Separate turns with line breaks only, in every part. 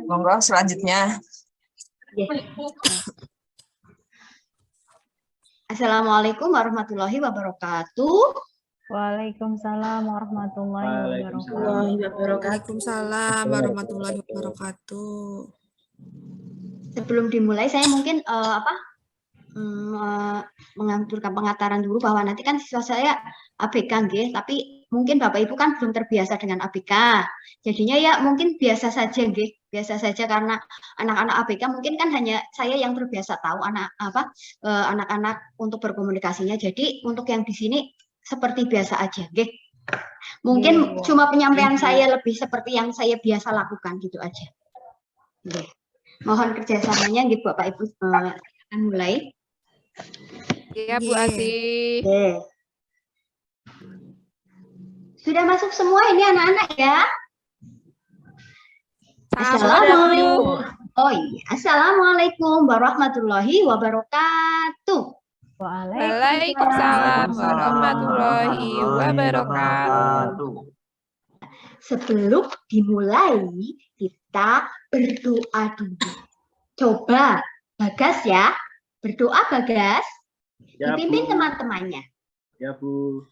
Monggo selanjutnya.
Assalamualaikum warahmatullahi wabarakatuh.
Waalaikumsalam warahmatullahi wabarakatuh.
Waalaikumsalam warahmatullahi wabarakatuh.
Sebelum dimulai saya mungkin mengaturkan pengataran dulu bahwa nanti kan siswa saya ABK nggih, tapi mungkin Bapak Ibu kan belum terbiasa dengan ABK. Jadinya ya mungkin biasa saja nggih, biasa saja karena anak-anak ABK mungkin kan hanya saya yang terbiasa tahu anak-anak untuk berkomunikasinya. Jadi untuk yang di sini seperti biasa aja nggih. Mungkin cuma penyampaian saya lebih seperti yang saya biasa lakukan gitu aja. Nggih. Mohon kerjasamanya gitu Bapak Ibu, akan mulai.
Iya Bu Asih.
Sudah masuk semua ini anak-anak ya? Assalamualaikum warahmatullahi wabarakatuh.
Waalaikumsalam warahmatullahi wabarakatuh.
Sebelum dimulai, kita berdoa dulu. Coba, Bagas ya. Berdoa, Bagas.
Ya,
dipimpin
Bu.
teman-temannya.
Ya Bu,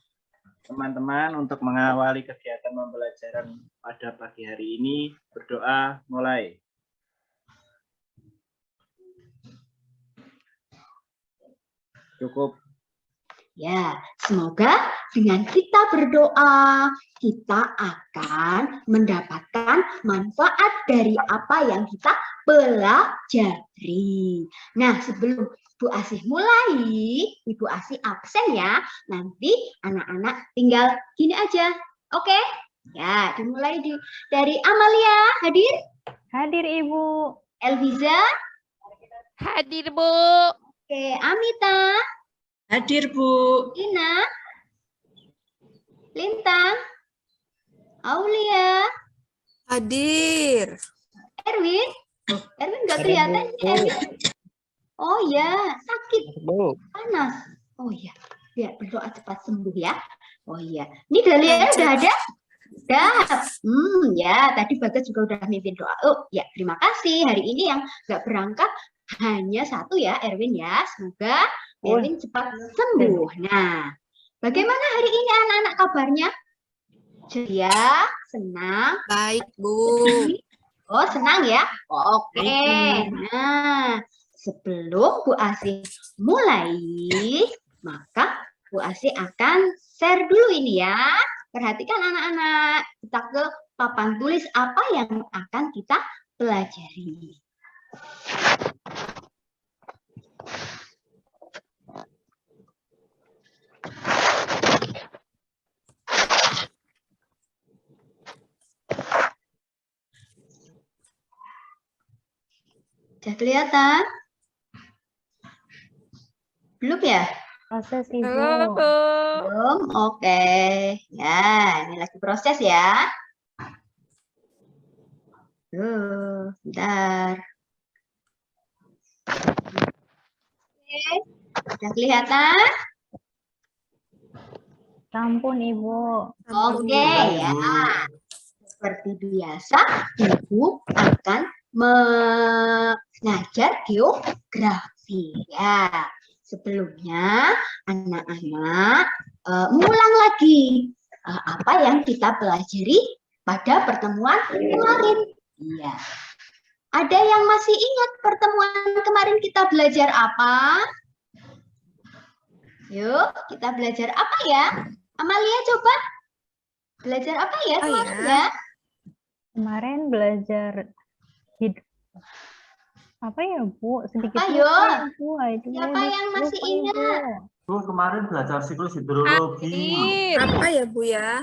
teman-teman untuk mengawali kegiatan pembelajaran pada pagi hari ini, berdoa mulai. Cukup.
Ya, semoga dengan kita berdoa, kita akan mendapatkan manfaat dari apa yang kita pelajari. Nah, sebelum Bu Asih mulai, Ibu Asih absen ya. Nanti anak-anak tinggal gini aja. Oke? Ya, dimulai dari Amalia. Hadir?
Hadir Ibu.
Elviza?
Hadir Bu.
Oke, Amita?
Hadir Bu.
Ina? Lintang? Aulia?
Hadir.
Erwin? Erwin nggak kelihatan sih, Erwin. Oh ya, sakit. Panas. Oh ya, biar berdoa cepat sembuh ya. Oh iya. Ini Dahlia udah ada? Udah. Ya, tadi Bagas juga udah mimpin doa. Oh ya, terima kasih. Hari ini yang nggak berangkat hanya satu ya, Erwin ya. Semoga Erwin cepat sembuh. Nah, bagaimana hari ini anak-anak kabarnya? Ceria, senang.
Baik Bu.
Oh, senang ya? Oke. Nah, sebelum Bu Asih mulai, maka Bu Asih akan share dulu ini ya. Perhatikan anak-anak, kita ke papan tulis apa yang akan kita pelajari. Sudah kelihatan? Belum ya?
Proses Ibu.
Halo Bu.
Belum? Oke. Ya, ini lagi proses ya. Bentar. Oke. Sudah kelihatan?
Sampun Ibu.
Oke ya. Seperti biasa, Ibu akan mengajar geografi ya. Sebelumnya anak-anak mengulang lagi apa yang kita pelajari pada pertemuan kemarin. Iya. Ada yang masih ingat pertemuan kemarin kita belajar apa? Yuk, kita belajar apa ya? Amalia coba. Belajar apa ya kemarin ya?
Kemarin belajar apa ya Bu? Sedikit
Ayo.
lupa, Bu.
Siapa yang masih ingat?
Bu, kemarin belajar siklus hidrologi.
Hadir. Apa ya Bu ya?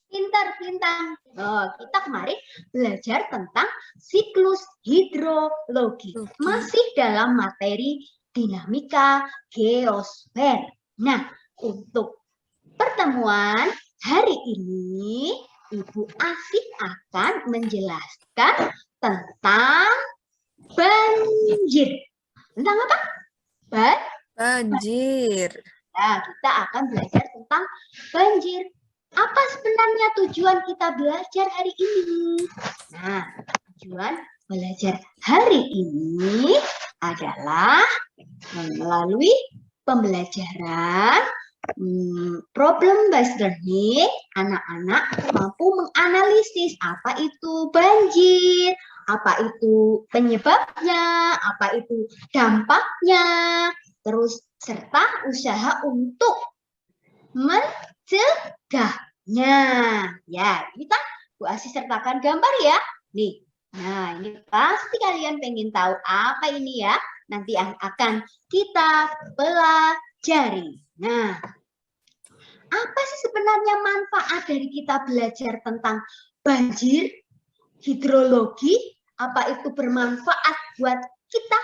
Pintar, Lintang. Oh, kita kemarin belajar tentang siklus hidrologi. Masih dalam materi dinamika geosfer. Nah, untuk pertemuan hari ini, Ibu Asih akan menjelaskan tentang banjir. Tentang apa?
Banjir.
Nah, kita akan belajar tentang banjir. Apa sebenarnya tujuan kita belajar hari ini? Nah, tujuan belajar hari ini adalah melalui pembelajaran problem based learning, anak-anak mampu menganalisis apa itu banjir, apa itu penyebabnya, apa itu dampaknya, terus serta usaha untuk mencegahnya. Ya, kita Bu Asi sertakan gambar ya. Nih, nah ini pasti kalian pengen tahu apa ini ya. Nanti yang akan kita pelajari. Nah, apa sih sebenarnya manfaat dari kita belajar tentang banjir, hidrologi? Apa itu bermanfaat buat kita?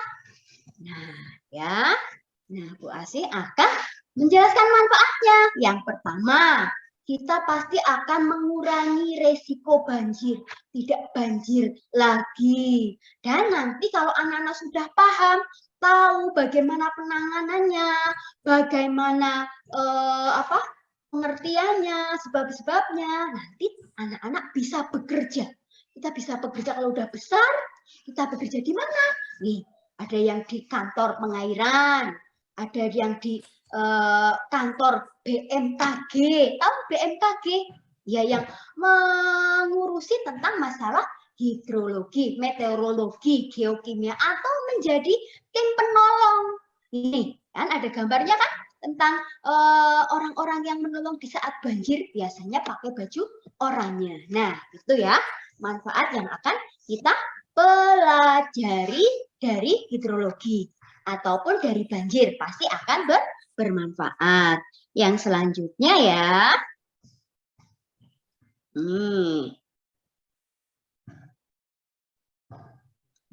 Nah, ya. Nah, Bu Asi akan menjelaskan manfaatnya. Yang pertama, kita pasti akan mengurangi resiko banjir, tidak banjir lagi. Dan nanti kalau anak-anak sudah paham, tahu bagaimana penanganannya, bagaimana pengertiannya, sebab-sebabnya, nanti anak-anak bisa bekerja. Kita bisa bekerja kalau udah besar, kita bekerja di mana? Nih, ada yang di kantor pengairan, ada yang di kantor BMKG. Tahu BMKG? Ya, yang mengurusi tentang masalah hidrologi, meteorologi, geokimia, atau menjadi tim penolong. Ini kan ada gambarnya kan tentang orang-orang yang menolong di saat banjir, biasanya pakai baju oranye. Nah, itu ya manfaat yang akan kita pelajari dari hidrologi ataupun dari banjir, pasti akan bermanfaat. Yang selanjutnya ya.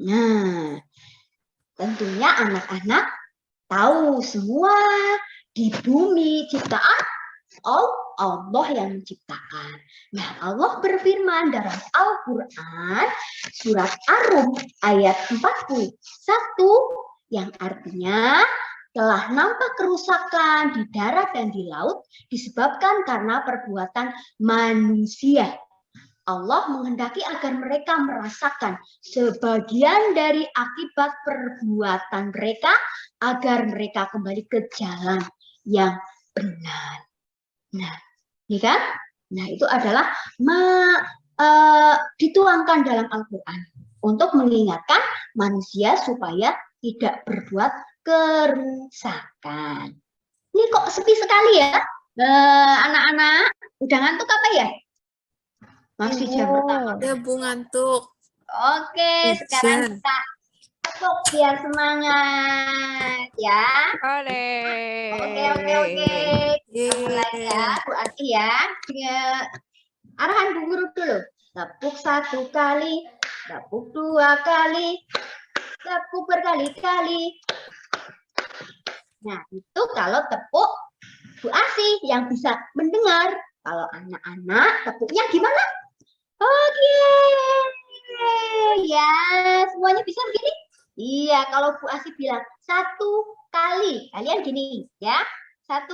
Nah, tentunya anak-anak tahu semua di bumi ciptaan Allah yang menciptakan. Nah, Allah berfirman dalam Al-Quran surat Ar-Rum ayat 41 yang artinya telah nampak kerusakan di darat dan di laut disebabkan karena perbuatan manusia. Allah menghendaki agar mereka merasakan sebagian dari akibat perbuatan mereka agar mereka kembali ke jalan yang benar. Nah, ini kan? Nah, itu adalah dituangkan dalam Al-Quran untuk mengingatkan manusia supaya tidak berbuat kerusakan. Ini kok sepi sekali ya, anak-anak? Udah ngantuk apa ya? Masih jam pertama.
Ya, Bu, ngantuk.
Oke, sekarang kita tepuk biar semangat ya. Oke. Kita mulai ya, Bu Ati ya. Arahan Bu Guru dulu. Tepuk 1 kali, tepuk 2 kali, tepuk berkali-kali. Nah, itu kalau tepuk Bu Asi yang bisa mendengar. Kalau anak-anak tepuknya gimana? Oke. Ya, semuanya bisa begini? Iya, kalau Bu Asi bilang 1 kali. Kalian gini, ya. 1,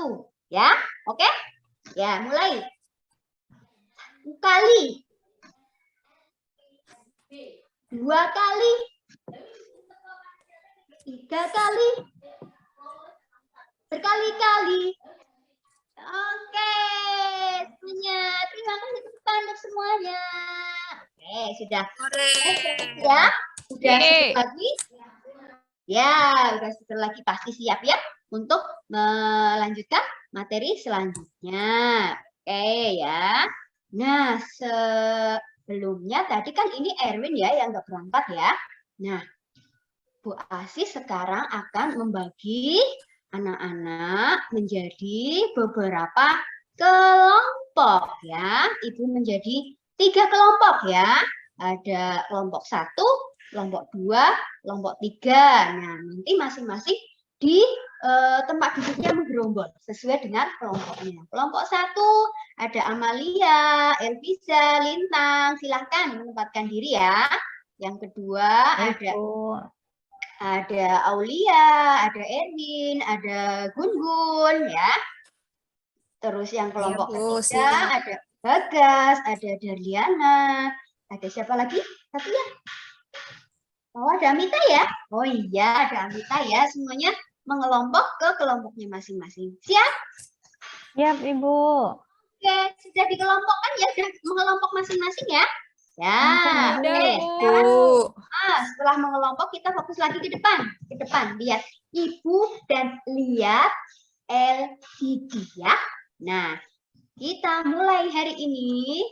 ya. Oke? Ya, mulai. 1 kali. 2 kali. 3 kali. Berkali-kali. Oke, semuanya. Terima kasih tepuk tangan untuk semuanya. Oke, sudah. Ya, udah sebentar lagi. Ya, udah sebentar lagi pasti siap ya untuk melanjutkan materi selanjutnya. Oke ya. Nah, sebelumnya tadi kan ini Erwin ya yang nggak berangkat ya. Nah, Bu Asi sekarang akan membagi anak-anak menjadi beberapa kelompok ya. Ibu menjadi 3 kelompok ya. Ada kelompok 1, kelompok 2, kelompok 3. Nah, nanti masing-masing di tempat duduknya menggerombol sesuai dengan kelompoknya. Kelompok 1 ada Amalia, Elvisa, Lintang. Silahkan menempatkan diri ya. Yang kedua ada Aulia, ada Erwin, ada Gun-Gun ya. Terus yang kelompok ketiga ada Bagas, ada Darliana, Ada siapa lagi? Tapi ya. Oh, ada Amita ya? Oh iya, ada Amita ya. Semuanya mengelompok ke kelompoknya masing-masing. Siap?
Siap, Ibu.
Oke, sudah dikelompokkan ya? Sudah mengelompok masing-masing ya? Ya,
Langsung,
oke.
Ibu.
Sekarang, setelah mengelompok, kita fokus lagi ke depan. Ke depan, lihat Ibu dan lihat LCD ya. Nah, kita mulai hari ini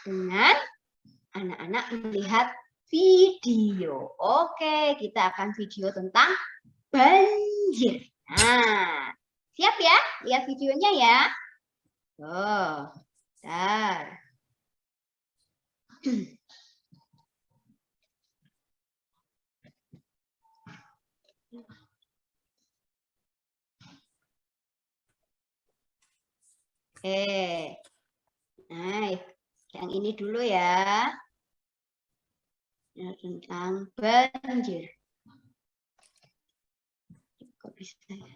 dengan anak-anak melihat video. Oke, kita akan video tentang banjir. Nah, siap ya? Lihat videonya ya. Tuh, bentar. Oke. Nah, yang ini dulu ya. Ya, tentang banjir. Kok bisa ya?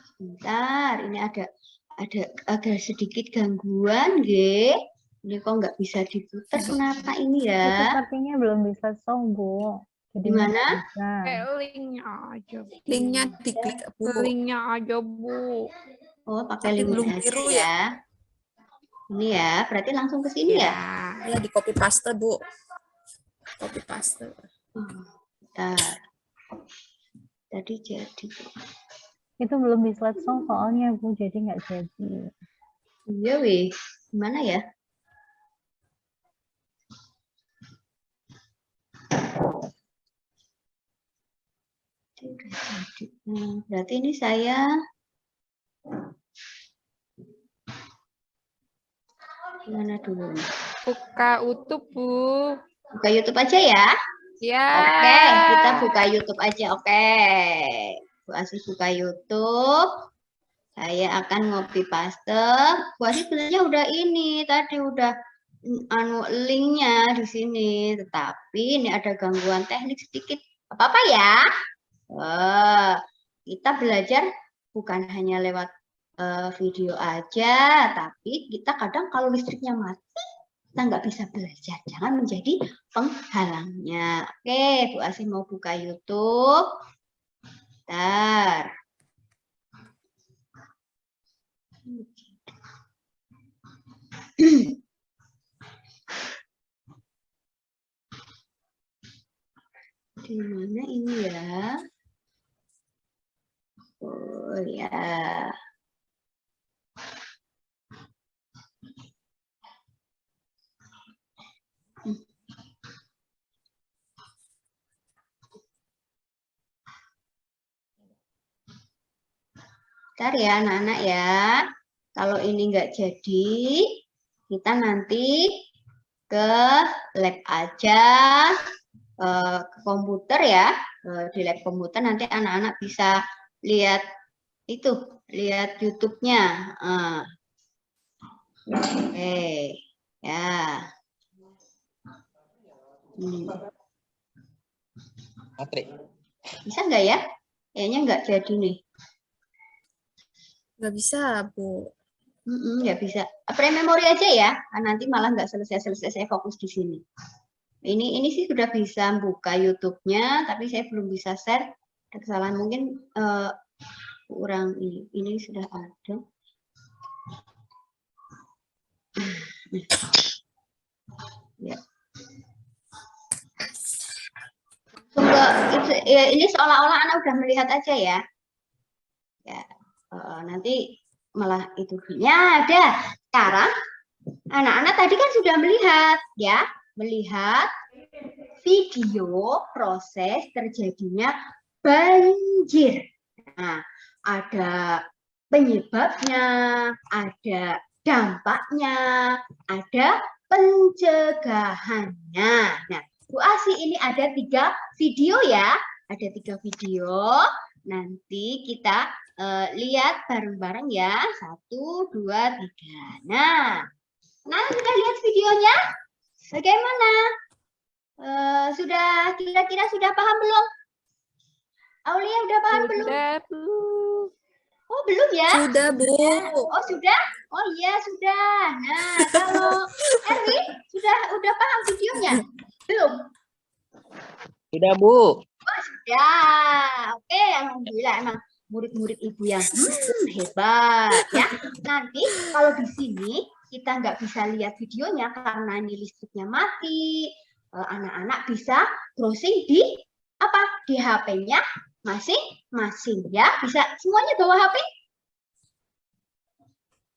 Sebentar, ini ada sedikit gangguan, G. Ini kok nggak bisa diputar? Kenapa ini
Itu
ya?
sepertinya belum bisa song, Bu. Jadinya
Gimana?
nggak bisa.
Linknya aja.
Linknya diklik, Bu.
Linknya aja, Bu.
Oh, pakai
Tapi
link
belum
aja
biru
ya. Ini ya, berarti langsung ke sini ya?
Ya, di copy paste, Bu. Copy paste.
Bentar. Tadi jadi.
Itu belum bisa song soalnya, Bu. Jadi nggak jadi.
Iya, weh. Gimana ya? Berarti ini saya gimana dulu?
Buka YouTube, Bu.
Buka YouTube aja ya.
Ya.
Oke, kita buka YouTube aja. Oke. Bu Asih buka YouTube. Saya akan ngopi paste. Bu Asih sebenarnya udah ini tadi udah linknya di sini, tetapi ini ada gangguan teknik sedikit. Apa-apa ya? Kita belajar bukan hanya lewat video aja, tapi kita kadang kalau listriknya mati, kita nggak bisa belajar. Jangan menjadi penghalangnya. Oke, Bu Asih mau buka YouTube. Bentar. Di mana ini ya? Oh ya. Bentar ya anak-anak ya. Kalau ini nggak jadi, kita nanti ke lab aja, ke komputer ya. Di lab komputer nanti anak-anak bisa lihat itu, lihat YouTube-nya. Oke, ya. Bisa nggak ya? Kayaknya nggak jadi nih.
Nggak bisa, Bu.
Nggak bisa. Pre-memory aja ya. Nanti malah nggak selesai-selesai, saya fokus di sini. Ini sih sudah bisa buka YouTube-nya, tapi saya belum bisa share. Ada kesalahan mungkin kurang ini. Ini sudah ada. Ya. Ini seolah-olah anak udah melihat aja ya. Ya, nanti malah itu ya ada. Sekarang anak-anak tadi kan sudah melihat ya, melihat video proses terjadinya banjir. Nah, ada penyebabnya, ada dampaknya, ada pencegahannya. Nah, Bu Asih ini ada 3 video ya, ada 3 video. Nanti kita lihat bareng-bareng ya, 1, 2, 3. Nah, sudah lihat videonya? Bagaimana? Sudah kira-kira sudah paham belum? Aulia udah paham belum?
Udah, Bu.
Oh, belum ya?
Sudah, Bu.
Oh, sudah? Oh iya, sudah. Nah, kalau Erwin udah paham videonya? Belum?
Sudah, Bu.
Ya, oke, alhamdulillah emang murid-murid ibu yang hebat ya. Nanti kalau di sini kita nggak bisa lihat videonya karena ini listriknya mati, anak-anak bisa browsing di apa? Di HP-nya masing-masing ya. Bisa semuanya bawa HP?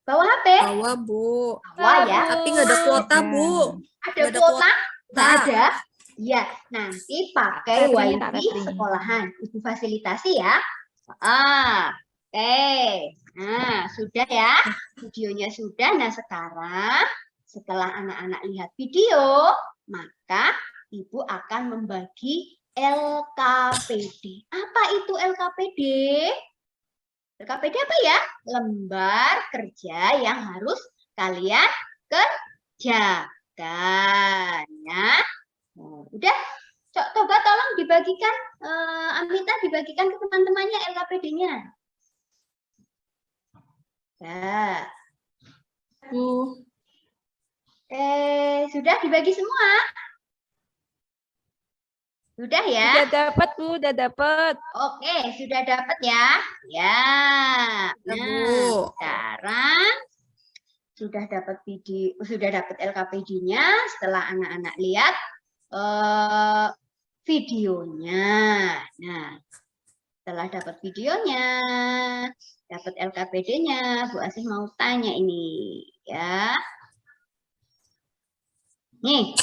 Bawa HP?
Bawa, Bu.
Bawa ya.
Tapi nggak ada kuota, Bu.
Ada
Nggak ada
kuota? Nggak
Nah,
ada. Ya, nanti pakai
Baterainya tak
WiFi
baterai.
sekolahan. Ibu fasilitasi ya. Oke. Nah, sudah ya. Videonya sudah. Nah, sekarang setelah anak-anak lihat video, maka Ibu akan membagi LKPD. Apa itu LKPD? LKPD apa ya? Lembar kerja yang harus kalian kerjakan ya. Nah, udah, coba tolong dibagikan, Amita dibagikan ke teman-temannya LKPD-nya. Ya.
Bu.
Sudah dibagi semua? Sudah ya?
Udah dapat, Bu, udah dapat.
Oke, sudah dapat ya? Ya.
Ya,
Nah,
Bu.
sekarang sudah dapat video, sudah dapat LKPD-nya. Setelah anak-anak lihat videonya. Nah, setelah dapat videonya, dapat LKPD-nya, Bu Asih mau tanya ini ya. Nih.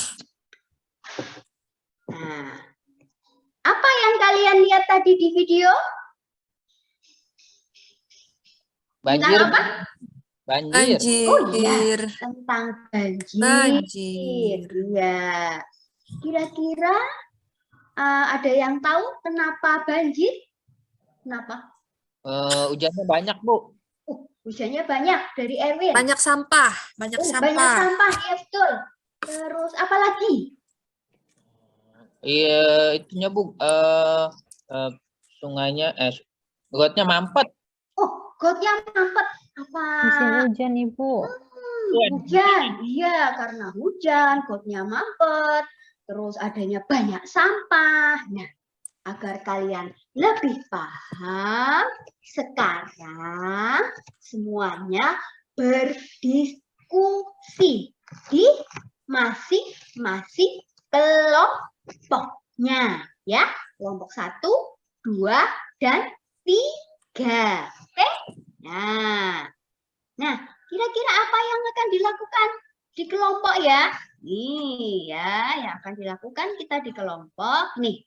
Nah, apa yang kalian lihat tadi di video?
Banjir.
Tentang apa?
Banjir.
Oh iya,
Banjir.
tentang banjir.
Banjir.
Iya. Kira-kira ada yang tahu kenapa banjir? Kenapa?
Hujannya banyak, Bu.
Hujannya banyak dari Erwin.
Banyak sampah. Banyak
Banyak
sampah.
sampah, ya betul. Terus apa lagi?
Iya, itunya, Bu. Sungainya, gotnya mampet.
Oh, gotnya mampet. Apa?
Musim hujan, Ibu.
Hujan. Iya, karena hujan, gotnya mampet. Terus adanya banyak sampah. Nah, agar kalian lebih paham, sekarang semuanya berdiskusi di masing-masing kelompoknya. Ya, kelompok 1, 2, dan 3. Oke? Nah, kira-kira apa yang akan dilakukan di kelompok ya? Nih ya, yang akan dilakukan kita di kelompok nih.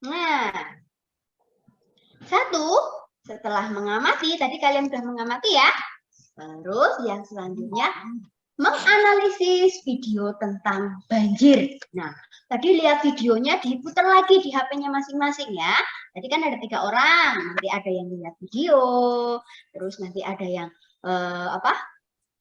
Nah, 1, setelah mengamati, tadi kalian sudah mengamati ya. Terus yang selanjutnya menganalisis video tentang banjir. Nah, tadi lihat videonya diputar lagi di HP-nya masing-masing ya. Tadi kan ada 3 orang, nanti ada yang lihat video, terus nanti ada yang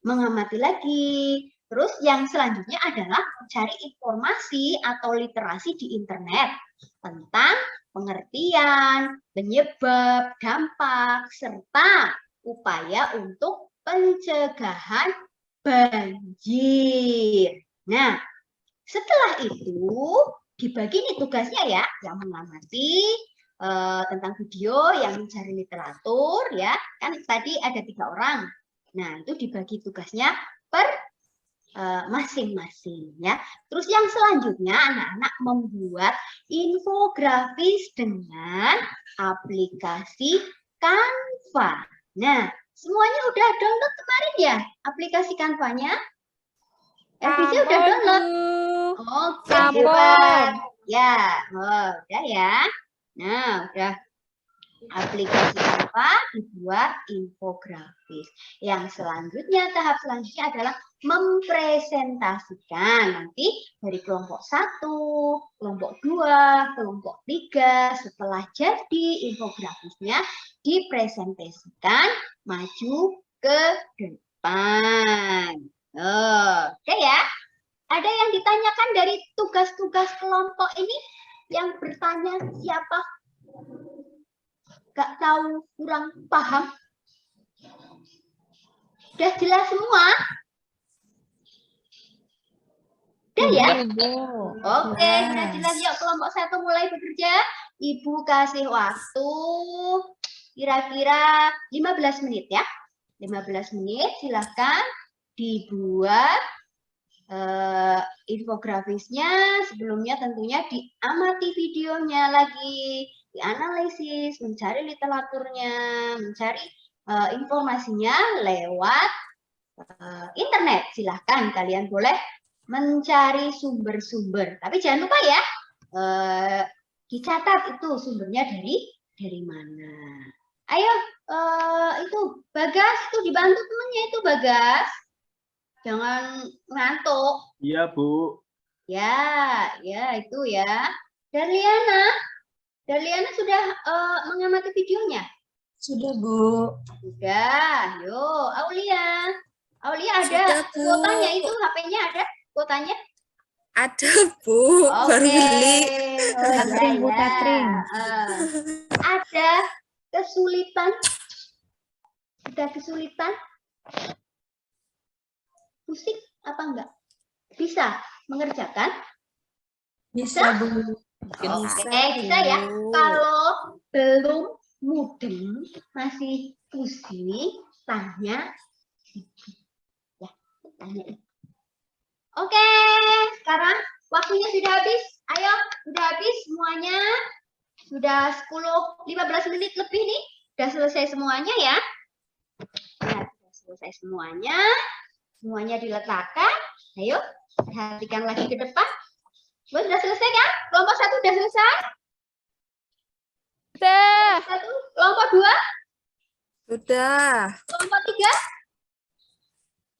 mengamati lagi. Terus yang selanjutnya adalah mencari informasi atau literasi di internet tentang pengertian, penyebab, dampak, serta upaya untuk pencegahan banjir. Nah, setelah itu dibagi nih tugasnya ya, yang mengamati tentang video, yang mencari literatur ya. Kan tadi ada 3 orang. Nah, itu dibagi tugasnya per masing-masing ya. Terus yang selanjutnya anak-anak membuat infografis dengan aplikasi Canva. Nah, semuanya udah download kemarin ya aplikasi Canva-nya? LPC udah download? Oke, hebat. Ya, udah ya. Nah, udah aplikasi Canva dibuat infografis. Yang selanjutnya, tahap selanjutnya adalah mempresentasikan. Nanti dari kelompok 1, kelompok 2, kelompok 3, setelah jadi infografisnya dipresentasikan maju ke depan. Oke ya. Ada yang ditanyakan dari tugas-tugas kelompok ini? Yang bertanya siapa? Gak tahu, kurang paham? Sudah jelas semua? Sudah ya?
Ibu.
Oke, sudah jelas. Yuk kelompok 1 mulai bekerja. Ibu kasih waktu kira-kira 15 menit ya. 15 menit silahkan dibuat infografisnya. Sebelumnya tentunya diamati videonya lagi, dianalisis, mencari literaturnya, mencari informasinya lewat internet. Silahkan kalian boleh mencari sumber-sumber, tapi jangan lupa ya dicatat itu sumbernya dari mana. Ayo, itu Bagas itu dibantu temennya itu Bagas, jangan ngantuk.
Iya, Bu.
Ya itu ya. Darliana sudah mengamati videonya.
Sudah, Bu.
Sudah, yuk Aulia ada
Sudah, Bu.
kuotanya itu, HP-nya ada kuotanya?
Ada, Bu. Baru beli.
Catering, Bu, catering.
Ada kesulitan? Ada kesulitan? Pusing apa enggak? Bisa mengerjakan?
Bisa, Bu.
Oke, bisa ya. Kalau belum mudeng, masih pusing, tanya ibu. Ya, tanya ibu. Oke, sekarang waktunya sudah habis. Ayo, sudah habis semuanya. Sudah 10-15 menit lebih nih. Sudah selesai semuanya ya. Ya, sudah selesai semuanya. Semuanya diletakkan. Ayo, perhatikan lagi ke depan. Sudah selesai kan? Kelompok 1 sudah selesai?
Sudah.
1, kelompok 2,
Sudah.
kelompok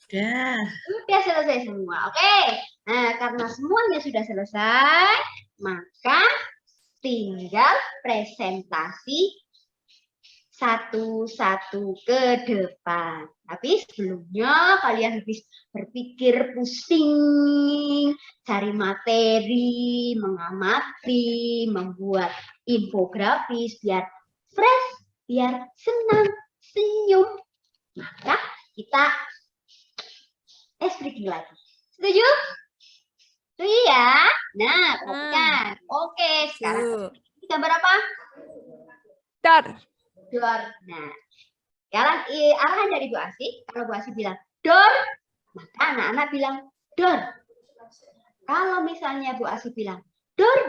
3. Sudah selesai semua. Oke. Nah, karena semuanya sudah selesai, maka tinggal presentasi satu-satu ke depan. Tapi sebelumnya kalian habis berpikir pusing, cari materi, mengamati, membuat infografis biar fresh, biar senang, senyum. Maka kita breaking lagi. Setuju? Setuju ya? Nah, perhatikan. Oke, sekarang ini gambar apa?
Dor.
Dor. Nah, sekarang arahan dari Bu Asih. Kalau Bu Asih bilang dor, maka anak-anak bilang dor. Kalau misalnya Bu Asih bilang dor,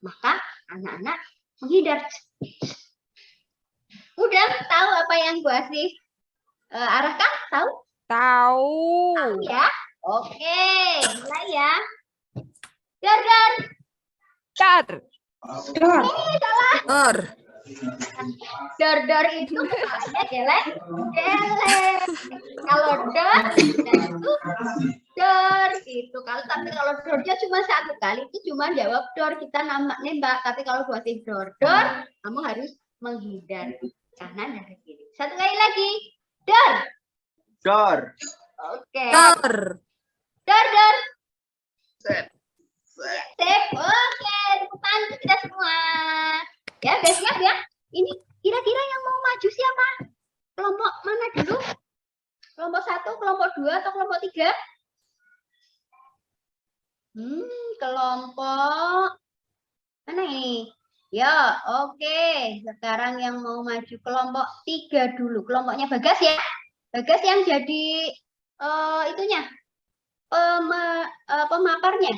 maka anak-anak menghindar. Udah tahu apa yang Bu Asih arahkan? Tahu?
Tahu.
Tahu ya? Oke, mulai ya. Dor.
Dor.
Dor.
Dor itu kepalanya geleng. Kalau dor itu dor gitu. Tapi kalau dornya cuma satu kali itu cuma jawab dor, kita nembak. Tapi kalau buat dor, kamu harus menghindar kanan dan kiri. Satu kali lagi. Dor.
Dor.
Oke.
Dor.
Dor. Sip. Oke, depan kita semua. Ya, udah siap ya. Ini kira-kira yang mau maju siapa? Kelompok mana dulu? Kelompok 1, kelompok 2, atau kelompok 3? Kelompok mana ini? Ya, oke. Sekarang yang mau maju kelompok 3 dulu. Kelompoknya Bagas ya. Bagas yang jadi itunya. Pemaparnya.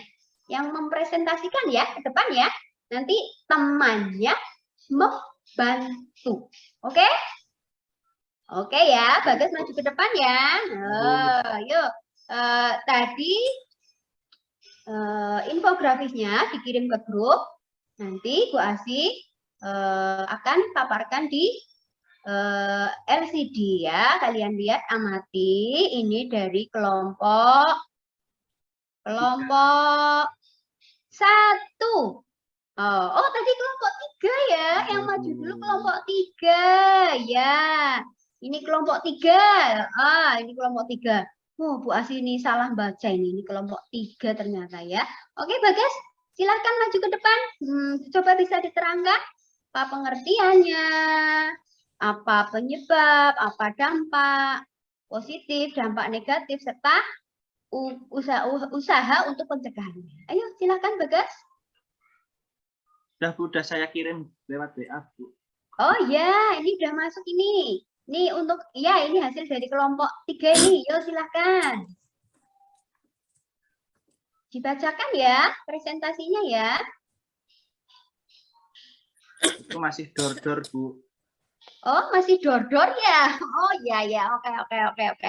Yang mempresentasikan ya ke depan ya. Nanti temannya membantu. Oke? Oke ya, Bagas maju ke depan ya. Yuk. Tadi infografisnya dikirim ke grup. Nanti Bu Asih akan paparkan di LCD ya. Kalian lihat, amati. Ini dari kelompok 1. Oh, tadi kelompok 3 ya. Yang maju dulu kelompok 3. Ya. Ini kelompok 3. Ini kelompok 3. Bu Asih ini salah baca ini. Ini kelompok 3 ternyata ya. Oke, Bagas. Silahkan maju ke depan. Coba bisa diterangkan apa pengertiannya, apa penyebab, apa dampak. positif, dampak negatif, serta usaha untuk pencegahannya. Ayo, silakan Bagas.
Udah saya kirim lewat WA, Bu.
Oh ya, ini udah masuk ini. Ini untuk, ya ini hasil dari kelompok 3 ini. Yo, silakan. Dibacakan ya presentasinya ya.
Itu masih dor-dor, Bu.
Oh, masih dor-dor ya? Oh, ya. Oke.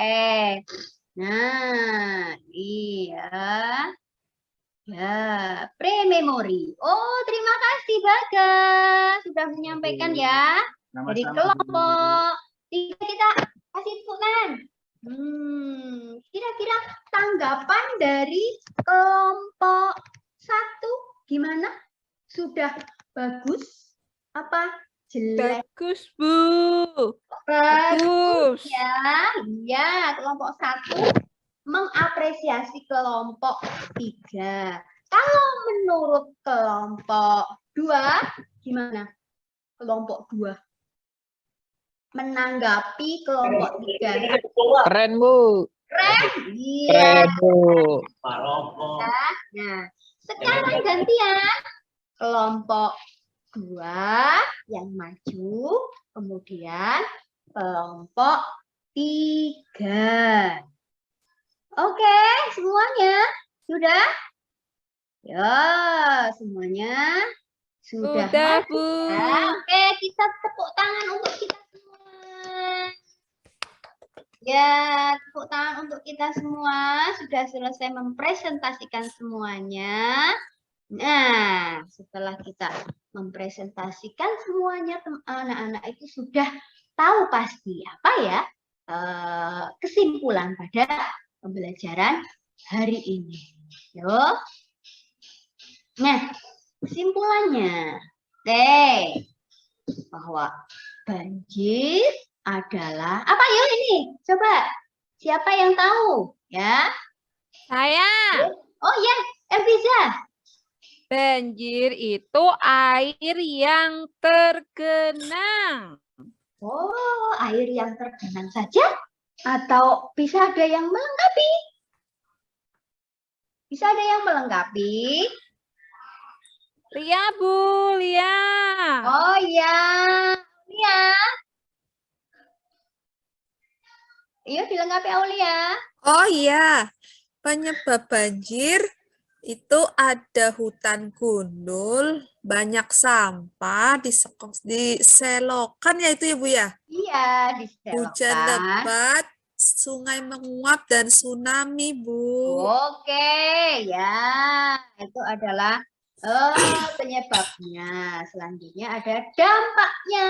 Nah, iya. Ya, pre-memory. Oh, terima kasih Bagas. Sudah menyampaikan ya. Dari
Sama-sama, Bu.
kelompok. Kita kasih tepuk tangan. Kira-kira tanggapan dari kelompok 1 gimana? Sudah bagus? Apa jelek?
Bagus, Bu.
Bagus
Bagus.
ya. Iya, kelompok 1 mengapresiasi kelompok 3. Kalau menurut kelompok 2 gimana? Kelompok 2 menanggapi kelompok 3.
Keren, Bu.
Iya.
Keren, Bu.
Nah, sekarang gantian kelompok 2 yang maju, kemudian kelompok 3. Oke, semuanya sudah? Ya, semuanya sudah.
Udah,
maju
Bu.
ya. Oke, kita tepuk tangan untuk kita semua. Ya, tepuk tangan untuk kita semua. Sudah selesai mempresentasikan semuanya. Nah, setelah kita mempresentasikan semuanya, anak-anak itu sudah tahu pasti apa ya kesimpulan pada pembelajaran hari ini. Yo. Nah, kesimpulannya, bahwa banjir adalah apa ya ini? Coba, siapa yang tahu? Ya.
Saya.
Oh ya, Elviza.
Banjir itu air yang tergenang.
Oh, air yang tergenang saja? Atau bisa ada yang melengkapi? Bisa ada yang melengkapi?
Lia, Bu. Lia.
Oh ya, Aulia. Iya, dilengkapi Aulia.
Oh iya, penyebab banjir itu ada hutan gundul, banyak sampah, diselokan ya itu ya Bu ya?
Iya,
Hujan
diselokan.
lebat, sungai menguap, dan tsunami Bu.
Oke, ya. Itu adalah penyebabnya. Selanjutnya ada dampaknya.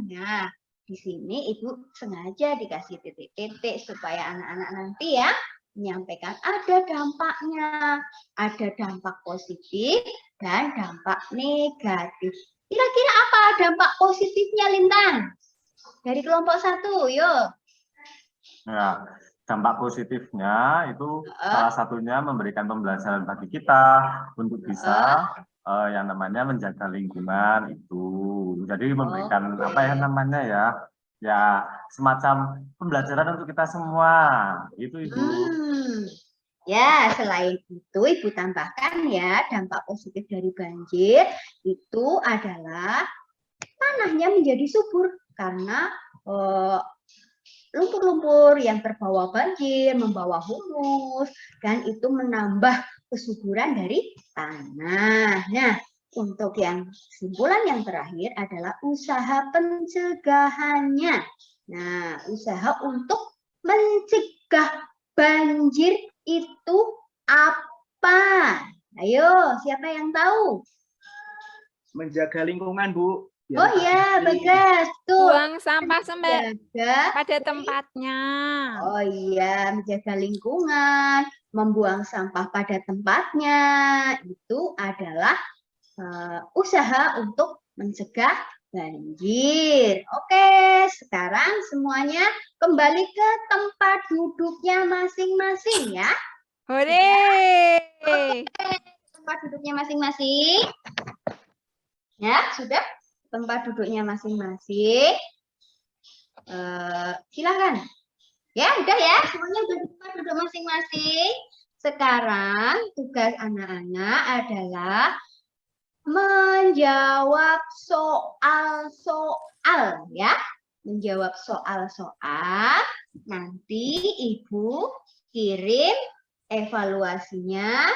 Nah, di sini Ibu sengaja dikasih titik-titik supaya anak-anak nanti ya menyampaikan ada dampaknya, ada dampak positif dan dampak negatif. Kira-kira apa dampak positifnya, Lintang? Dari kelompok 1, yuk.
Ya, dampak positifnya itu salah satunya memberikan pembelajaran bagi kita untuk bisa yang namanya menjaga lingkungan itu. Jadi memberikan apa ya namanya ya semacam pembelajaran untuk kita semua. Itu Ibu.
Ya, selain itu Ibu tambahkan ya dampak positif dari banjir itu adalah tanahnya menjadi subur karena lumpur-lumpur yang terbawa banjir membawa humus dan itu menambah kesuburan dari tanah. Nah, untuk yang kesimpulan yang terakhir adalah usaha pencegahannya. Nah, usaha untuk mencegah banjir itu apa? Ayo, siapa yang tahu?
Menjaga lingkungan, Bu. Biar
Oh ya,
bersih.
Bagas. Tuh.
Buang sampah pada tempatnya.
Oh iya, menjaga lingkungan, membuang sampah pada tempatnya, itu adalah usaha untuk mencegah banjir. Oke, sekarang semuanya kembali ke tempat duduknya masing-masing ya.
Hore.
Tempat duduknya masing-masing. Ya, sudah? Tempat duduknya masing-masing. Silakan. Ya, udah ya. Semuanya udah di tempat duduk masing-masing. Sekarang tugas anak-anak adalah menjawab soal-soal ya. Menjawab soal-soal. Nanti Ibu kirim evaluasinya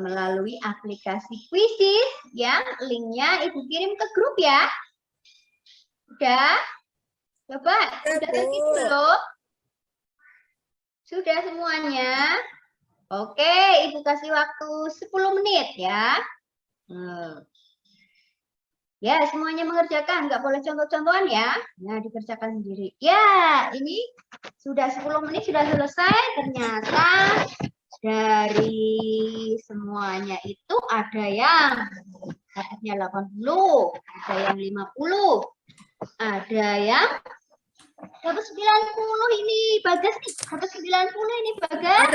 melalui aplikasi Quizizz yang linknya Ibu kirim ke grup ya. Udah? Coba,
Ya,
sudah
Bu.
terkirim belum? Sudah semuanya? Oke, Ibu kasih waktu 10 menit ya. Ya, semuanya mengerjakan, nggak boleh contoh-contohan ya. Nah, dikerjakan sendiri. Ya, ini sudah 10 menit sudah selesai. Ternyata dari semuanya itu ada yang dapatnya 80, ada yang 50, ada yang dapat 90 ini. Bagas nih, dapat 90 ini Bagas.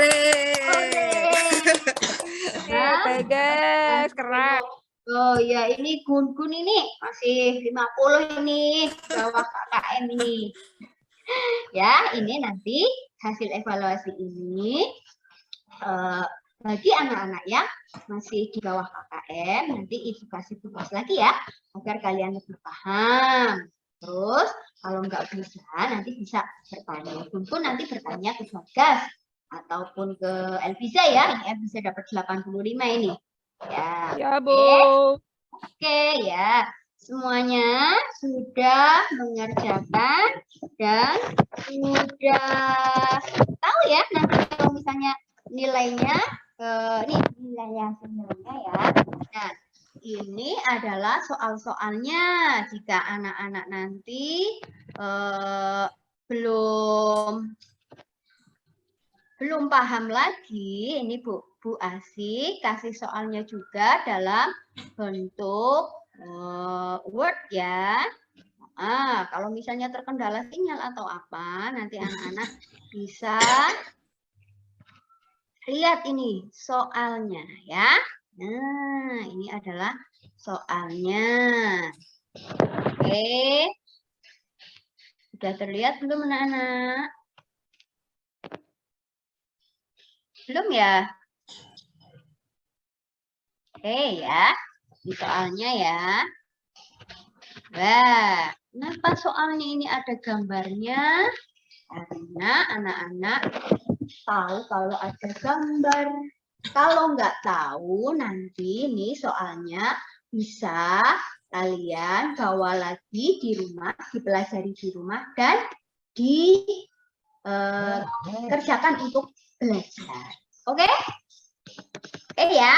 Ya, Bagas, keren.
Oh ya, ini Gun-Gun ini masih 50 ini, bawah KKM ini. Ya, ini nanti hasil evaluasi ini bagi anak-anak yang masih di bawah KKM, nanti Ibu kasih tugas lagi ya, agar kalian lebih paham. Terus, kalau nggak bisa, nanti bisa bertanya. Gun-Gun nanti bertanya ke Bagas, ataupun ke Elviza ya, ini Elviza dapat 85 ini. Ya,
Ya, Bu.
Oke ya, semuanya sudah mengerjakan dan sudah tahu ya nanti kalau misalnya nilainya, ini nilainya ya. Nah, ini adalah soal-soalnya. Jika anak-anak nanti belum paham lagi, ini Bu Asih kasih soalnya juga dalam bentuk Word ya. Kalau misalnya terkendala sinyal atau apa, nanti anak-anak bisa lihat ini soalnya ya. Nah, ini adalah soalnya. Oke. Sudah terlihat belum anak-anak? Belum ya? Oke ya, ini soalnya ya. Wah, kenapa soalnya ini ada gambarnya? Karena anak-anak tahu kalau ada gambar. Kalau nggak tahu, nanti nih soalnya bisa kalian bawa lagi di rumah, dipelajari di rumah, dan dikerjakan untuk belajar. Oke? Oke ya?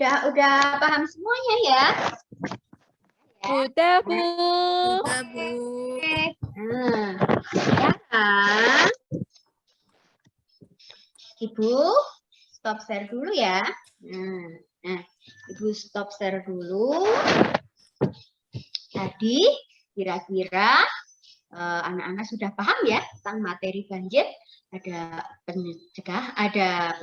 Udah paham semuanya ya?
Udah, Bu.
Udah, Bu.
Nah, sekarang Ibu stop share dulu ya. Nah, Ibu stop share dulu. Tadi kira-kira anak-anak sudah paham ya tentang materi banjir? Ada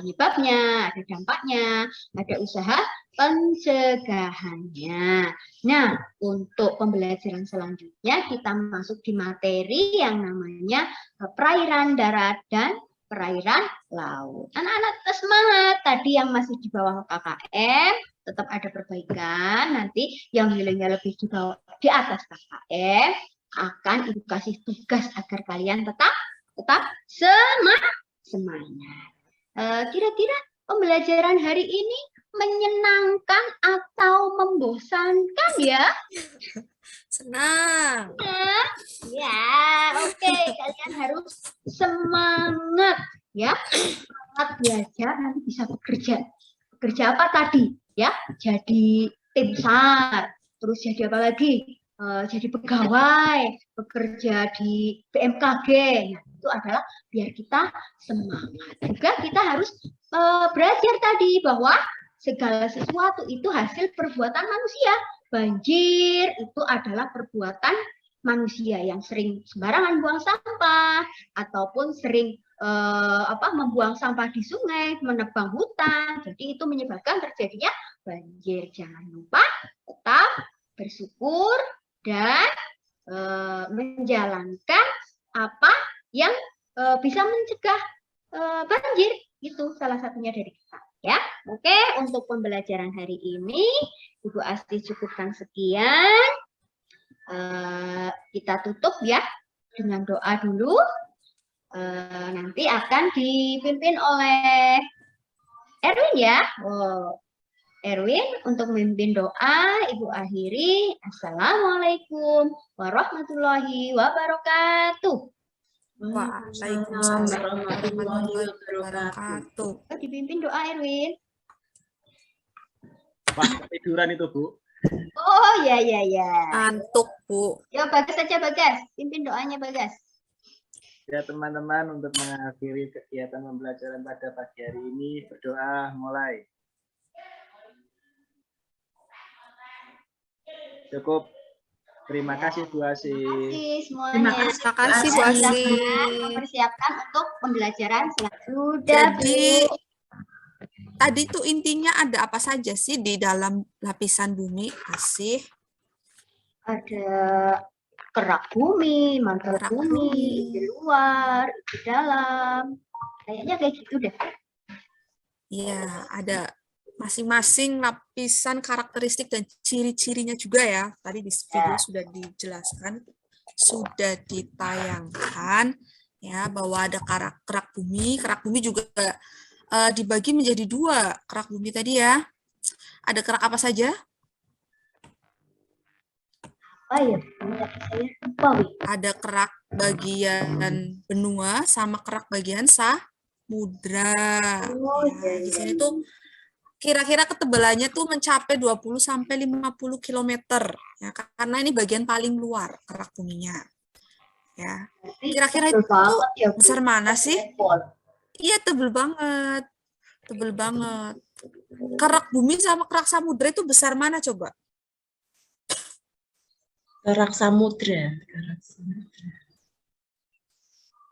penyebabnya, ada dampaknya, ada usaha pencegahannya. Nah, untuk pembelajaran selanjutnya kita masuk di materi yang namanya perairan darat dan perairan laut. Anak-anak tetap semangat. Tadi yang masih di bawah KKM tetap ada perbaikan. Nanti yang nilainya lebih di atas KKM akan Ibu kasih tugas agar kalian tetap semangat. Kira-kira pembelajaran hari ini menyenangkan atau membosankan ya?
Senang.
Ya, oke. Kalian harus semangat ya. Semangat belajar nanti bisa bekerja. Bekerja apa tadi? Ya, jadi tim SAR. Terus jadi apa lagi? Jadi pegawai, bekerja di BMKG. Nah, itu adalah biar kita semangat. Juga kita harus belajar tadi bahwa segala sesuatu itu hasil perbuatan manusia. Banjir itu adalah perbuatan manusia yang sering sembarangan buang sampah ataupun sering membuang sampah di sungai, menebang hutan. Jadi itu menyebabkan terjadinya banjir. Jangan lupa tetap bersyukur dan menjalankan apa yang bisa mencegah banjir. Itu salah satunya dari kita. Ya, oke. Untuk pembelajaran hari ini, Ibu Asti cukupkan sekian. Kita tutup ya dengan doa dulu. Nanti akan dipimpin oleh Erwin ya. Erwin untuk memimpin doa, Ibu akhiri. Assalamualaikum warahmatullahi wabarakatuh.
Waalaikumsalam warahmatullahi wabarakatuh.
Dipimpin doa Erwin.
Wah, tiduran itu, Bu.
Oh ya.
Ngantuk, Bu.
Ya Bagas saja Bagas. Pimpin doanya Bagas.
Ya teman-teman, untuk mengakhiri kegiatan pembelajaran pada pagi hari ini, berdoa mulai. Cukup. Terima kasih Bu Asi.
Terima kasih semuanya.
Terima kasih, Bu Asi.
Mempersiapkan untuk pembelajaran sudah.
Jadi, tadi tuh intinya ada apa saja sih di dalam lapisan bumi, Asih?
Ada kerak bumi, mantel
Kerak
bumi,
bumi.
di luar, di dalam. Kayaknya kayak gitu deh.
Iya, ada masing-masing lapisan karakteristik dan ciri-cirinya juga ya. Tadi di video sudah dijelaskan, sudah ditayangkan ya bahwa ada kerak bumi. Kerak bumi juga dibagi menjadi dua. Kerak bumi tadi ya. Ada kerak apa saja?
Saya lupa, Wi.
Ada kerak bagian benua sama kerak bagian samudra. Ya, di sini tuh kira-kira ketebalannya tuh mencapai 20 sampai 50 km ya, karena ini bagian paling luar kerak buminya. Ya. Kira-kira itu besar mana sih? Iya, tebel banget. Tebel banget. Kerak bumi sama kerak samudra itu besar mana coba?
Kerak samudra.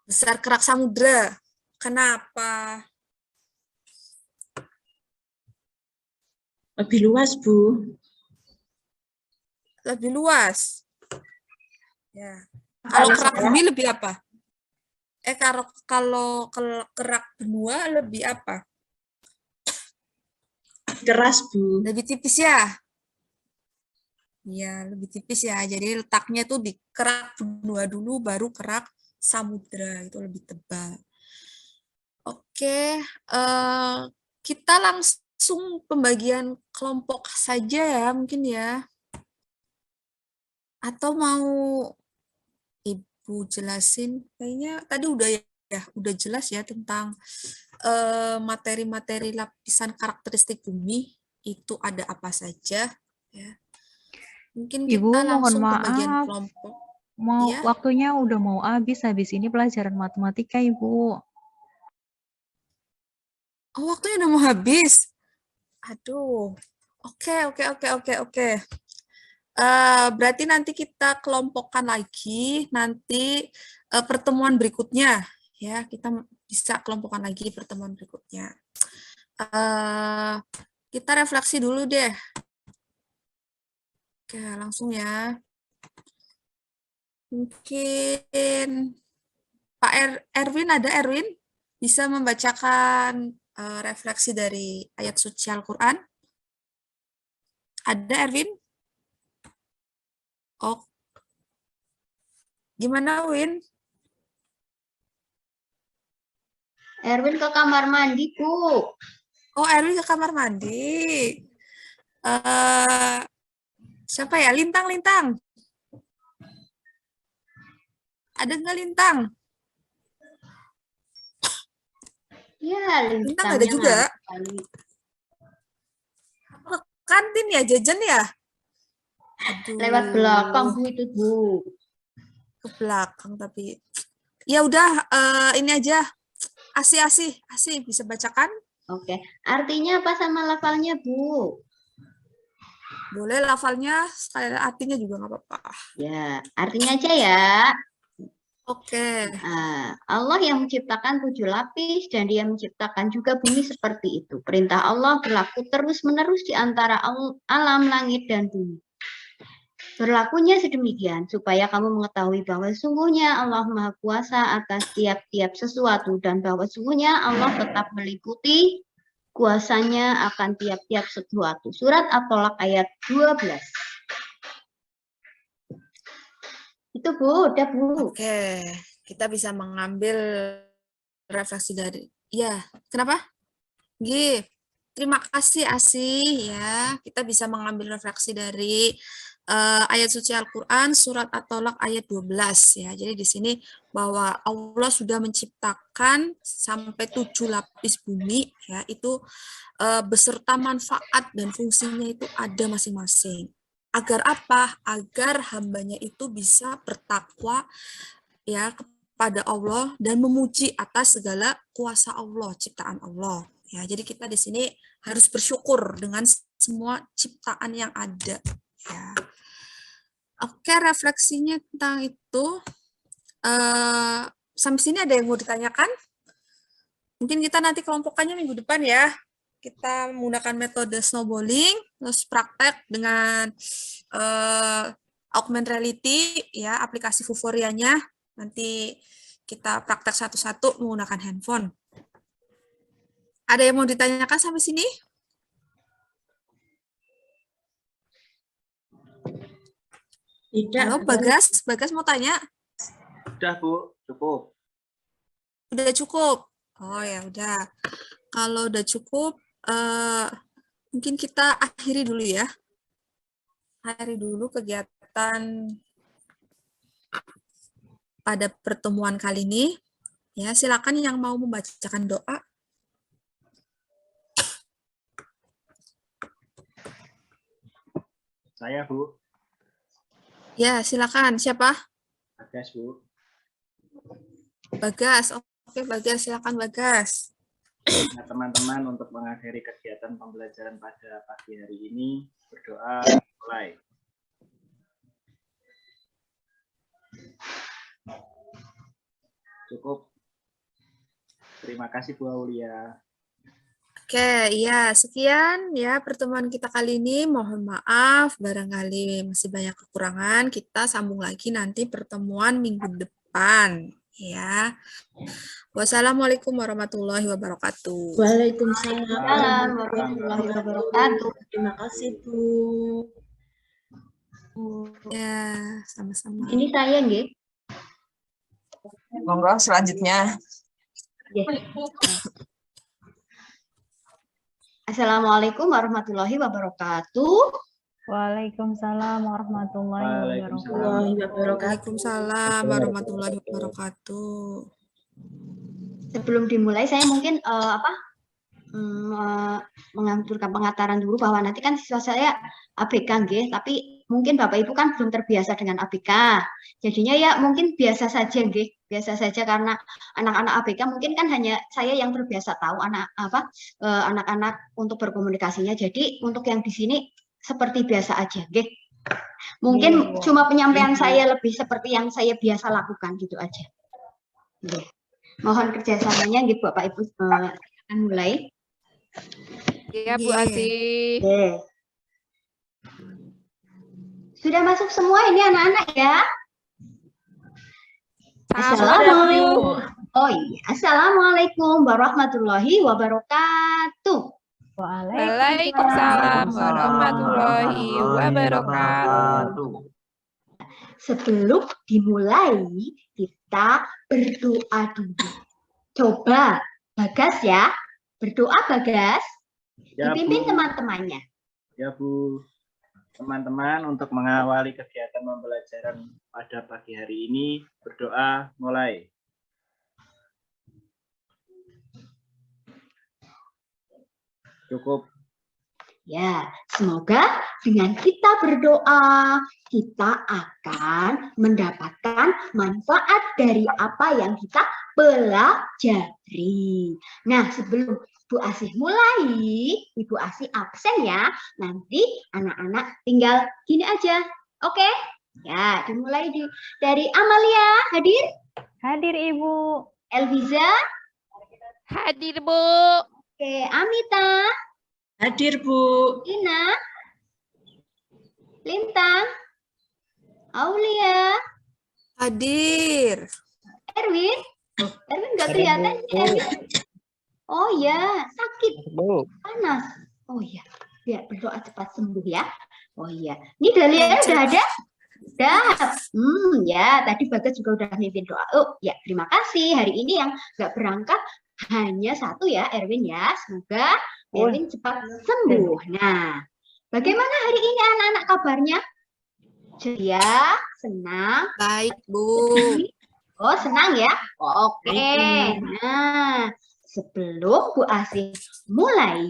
Besar kerak samudra. Kenapa?
Lebih luas, Bu.
Lebih luas. Ya. Kalau kerak bumi lebih apa? Kalau kerak benua lebih apa?
Keras, Bu.
Lebih tipis ya? Iya, lebih tipis ya. Jadi letaknya tuh di kerak benua dulu, baru kerak samudra. Itu lebih tebal. Oke, kita langsung pembagian kelompok saja ya, mungkin ya. Atau mau Ibu jelasin? Kayaknya tadi udah jelas ya tentang materi-materi lapisan karakteristik bumi. Itu ada apa saja ya. Mungkin
Ibu,
kita
mohon
langsung pembagian
maaf.
kelompok. Ya.
Waktunya udah mau habis ini pelajaran matematika, Ibu.
Oh, waktunya udah mau habis. Aduh. Oke. Berarti nanti kita kelompokkan lagi nanti pertemuan berikutnya ya, kita bisa kelompokkan lagi pertemuan berikutnya. Kita refleksi dulu deh. Oke, langsung ya. Mungkin Pak Erwin, ada Erwin? Bisa membacakan refleksi dari ayat suci Al-Quran? Ada Erwin? Oh, gimana Win?
Erwin ke kamar mandi, Bu.
Oh, Erwin ke kamar mandi. Siapa ya? Lintang. Ada nggak Lintang?
Ya,
Lintang ada juga. Ke kantin ya, jajan ya? Aduh.
Lewat belakang, Bu, itu, Bu.
Ke belakang tapi. Ya udah, ini aja. Asi bisa bacakan?
Oke. Artinya apa sama lafalnya, Bu?
Boleh lafalnya, sekali artinya juga nggak apa-apa.
Ya, artinya aja ya.
Oke.
Allah yang menciptakan 7 lapis dan Dia menciptakan juga bumi seperti itu. Perintah Allah berlaku terus-menerus di antara alam langit dan bumi. Berlakunya sedemikian supaya kamu mengetahui bahwa sungguhnya Allah Maha Kuasa atas tiap-tiap sesuatu dan bahwa sungguhnya Allah tetap meliputi kuasanya akan tiap-tiap sesuatu. Surat At-Tolak ayat 12. Itu Bu, udah Bu.
Oke, kita bisa mengambil refleksi dari, ya, kenapa? Gih, terima kasih Asih ya. Kita bisa mengambil refleksi dari ayat suci Al-Qur'an surat At-Tolak ayat 12 ya. Jadi di sini bahwa Allah sudah menciptakan sampai 7 lapis bumi ya, itu beserta manfaat dan fungsinya itu ada masing-masing. Agar apa? Agar hambanya itu bisa bertakwa ya kepada Allah dan memuji atas segala kuasa Allah, ciptaan Allah. Ya, jadi kita di sini harus bersyukur dengan semua ciptaan yang ada. Ya. Oke, refleksinya tentang itu. Sampai sini ada yang mau ditanyakan? Mungkin kita nanti kelompokannya minggu depan ya. Kita menggunakan metode snowballing, terus praktek dengan augmented reality, ya aplikasi Vuforianya. Nanti kita praktek satu-satu menggunakan handphone. Ada yang mau ditanyakan sampai sini?
Tidak.
Halo, Bagas. Bagas mau tanya?
Udah Bu, cukup.
Udah cukup? Oh ya udah. Kalau udah cukup, mungkin kita akhiri dulu ya. Akhiri dulu kegiatan pada pertemuan kali ini. Ya, silakan yang mau membacakan doa.
Saya Bu.
Ya, silakan. Siapa?
Bagas Bu.
Bagas. Oke, Bagas. Silakan Bagas.
Nah, teman-teman, untuk mengakhiri kegiatan pembelajaran pada pagi hari ini, berdoa mulai. Cukup. Terima kasih Bu Aulia.
Oke, ya sekian ya pertemuan kita kali ini. Mohon maaf, barangkali masih banyak kekurangan. Kita sambung lagi nanti pertemuan minggu depan. Ya. Wassalamualaikum warahmatullahi wabarakatuh.
Waalaikumsalam
warahmatullahi wabarakatuh.
Terima kasih Bu.
Ya, sama-sama.
Ini saya nggih.
Monggo selanjutnya.
Assalamualaikum warahmatullahi wabarakatuh.
Waalaikumsalam warahmatullahi wabarakatuh.
Waalaikumsalam warahmatullahi wabarakatuh.
Sebelum dimulai saya mungkin mengaturkan pengataran dulu bahwa nanti kan siswa saya ABK nggih, tapi mungkin Bapak Ibu kan belum terbiasa dengan ABK. Jadinya ya mungkin biasa saja nggih, biasa saja karena anak-anak ABK mungkin kan hanya saya yang terbiasa tahu anak-anak untuk berkomunikasinya. Jadi untuk yang di sini seperti biasa aja nggih. Mungkin cuma penyampaian saya lebih seperti yang saya biasa lakukan gitu aja. Nggih. Mohon kerjasamanya gitu Bapak Ibu, akan mulai.
Iya Bu Asih.
Sudah masuk semua ini anak-anak ya?
Assalamualaikum.
Oh iya, Assalamualaikum warahmatullahi wabarakatuh.
Waalaikumsalam warahmatullahi wabarakatuh.
Sebelum dimulai, kita berdoa dulu. Coba, Bagas ya. Berdoa, Bagas.
Ya,
Dipimpin
Bu.
teman-temannya.
Ya Bu. Teman-teman, untuk mengawali kegiatan pembelajaran pada pagi hari ini, berdoa mulai. Cukup.
Ya, semoga dengan kita berdoa, kita akan mendapatkan manfaat dari apa yang kita pelajari. Nah, sebelum Bu Asih mulai, Ibu Asih absen ya. Nanti anak-anak tinggal gini aja. Oke? Ya, dimulai dari Amalia. Hadir?
Hadir Ibu.
Elviza?
Hadir Bu.
Oke, Amita?
Hadir Bu.
Ina? Lintang? Aulia,
Hadir.
Erwin. Erwin nggak
Keren,
kelihatan
Bu.
nih, Erwin. Oh ya, sakit,
Bu.
panas. Oh ya, biar berdoa cepat sembuh ya. Oh iya, ini Dalia udah ada? Udah. Ya, tadi Bagas juga udah mimpin doa. Oh ya, terima kasih. Hari ini yang nggak berangkat hanya satu ya, Erwin ya. Semoga Erwin cepat sembuh. Nah, bagaimana hari ini anak-anak kabarnya? Ceria, senang,
Baik, Bu.
oh, senang ya? Oke. Nah, sebelum Bu Asih mulai,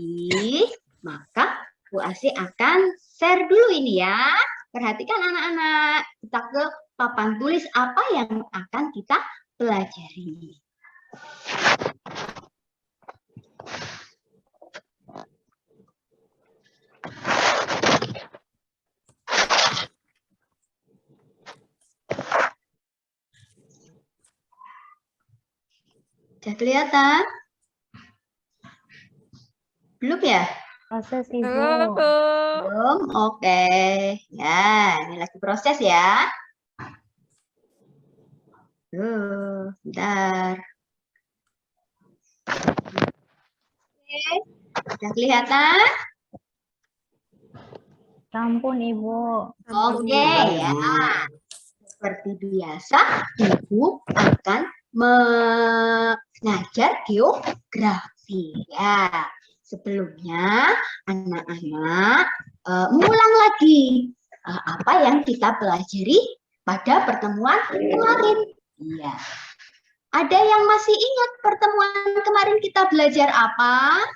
maka Bu Asih akan share dulu ini ya. Perhatikan anak-anak, kita ke papan tulis apa yang akan kita pelajari. Sudah kelihatan? Belum ya?
Proses Ibu.
Belum, Bu.
Belum? Oke. Ya, ini lagi proses ya. Bentar. Oke, sudah kelihatan?
Sampun Ibu.
Oke ya. Seperti biasa, Ibu akan mengajar geografi ya. Sebelumnya, anak-anak mengulang lagi apa yang kita pelajari pada pertemuan kemarin. Iya. Ada yang masih ingat pertemuan kemarin kita belajar apa?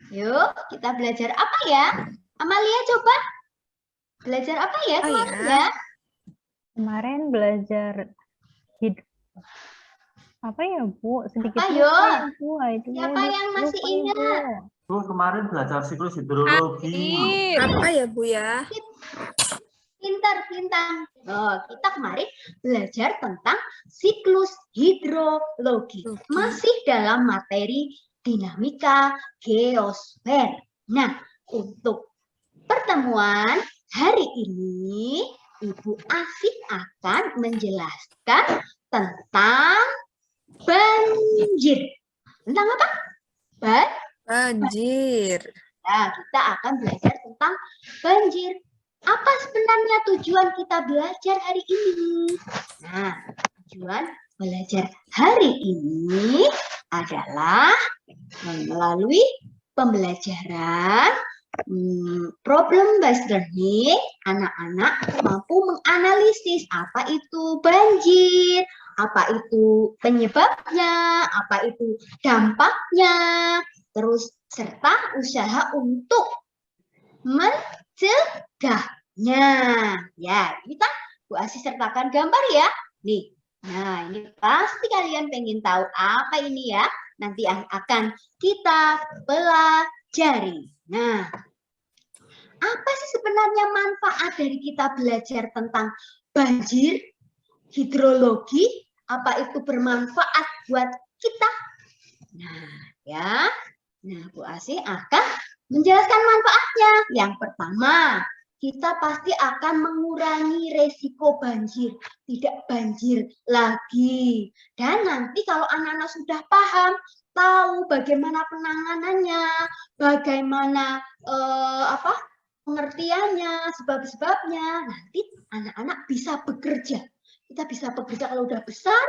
Yuk, kita belajar apa ya? Amalia coba. Belajar apa ya
Oh,
kemarin
ya.
ya?
Kemarin belajar apa ya Bu? Sedikit
Ayo.
lupa ya, Bu. Itu
Siapa yang masih
lupa,
ingat?
Ibu.
Bu, kemarin belajar siklus hidrologi.
Hadir.
Apa ya, Bu ya?
Pintar, pintar. Oh, kita kemarin belajar tentang siklus hidrologi. Masih dalam materi dinamika geosfer. Nah, untuk pertemuan hari ini, Ibu Asih akan menjelaskan tentang banjir. Tentang apa?
Banjir.
Nah, kita akan belajar tentang banjir. Apa sebenarnya tujuan kita belajar hari ini? Nah, tujuan belajar hari ini adalah melalui pembelajaran problem based learning, anak-anak mampu menganalisis apa itu banjir, apa itu penyebabnya, apa itu dampaknya, terus serta usaha untuk mencegahnya. Ya, kita Bu Asih sertakan gambar ya. Nih, nah ini pasti kalian pengen tahu apa ini ya. Nanti akan kita pelajari. Nah, apa sih sebenarnya manfaat dari kita belajar tentang banjir, hidrologi? Apa itu bermanfaat buat kita? Nah, ya. Nah, Bu Asih akan menjelaskan manfaatnya. Yang pertama, kita pasti akan mengurangi resiko banjir. Tidak banjir lagi. Dan nanti kalau anak-anak sudah paham, tahu bagaimana penanganannya, bagaimana pengertiannya, sebab-sebabnya, nanti anak-anak bisa bekerja. Kita bisa bekerja kalau udah besar,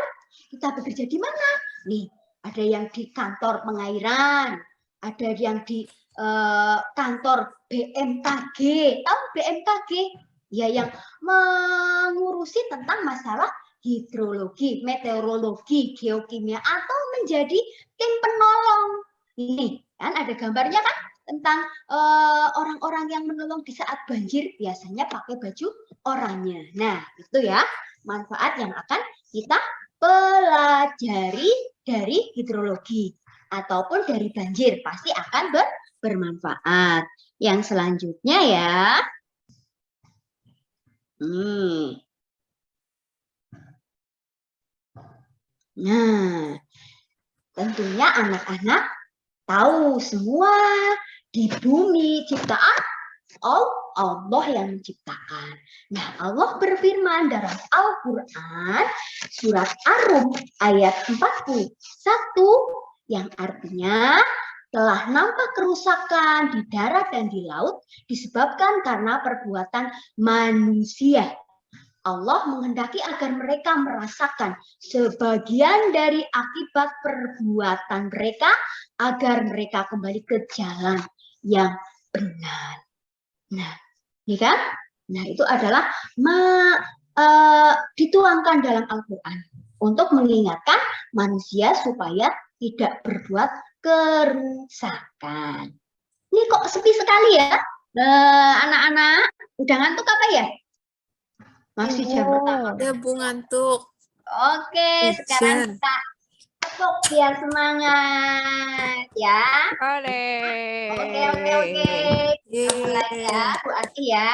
kita bekerja di mana? Nih, ada yang di kantor pengairan, ada yang di kantor BMKG. Tahu BMKG? Ya, yang mengurusi tentang masalah hidrologi, meteorologi, geokimia, atau menjadi tim penolong. Ini kan ada gambarnya kan tentang orang-orang yang menolong di saat banjir, biasanya pakai baju oranye. Nah, itu ya manfaat yang akan kita pelajari dari hidrologi ataupun dari banjir, pasti akan bermanfaat. Yang selanjutnya ya. Nah, tentunya anak-anak tahu semua di bumi ciptaan Allah yang menciptakan. Nah, Allah berfirman dalam Al-Quran surat Ar-Rum ayat 41 yang artinya telah nampak kerusakan di darat dan di laut disebabkan karena perbuatan manusia. Allah menghendaki agar mereka merasakan sebagian dari akibat perbuatan mereka agar mereka kembali ke jalan yang benar. Nah, ini kan? Nah, itu adalah dituangkan dalam Al-Quran untuk mengingatkan manusia supaya tidak berbuat kerusakan. Ini kok sepi sekali ya, anak-anak? Udah ngantuk apa ya? Masih jam pertama.
Ya, Bu, ngantuk.
Oke, sekarang kita tepuk biar semangat ya.
Oleh.
Oke. Kita mulai ya, Bu Ati ya.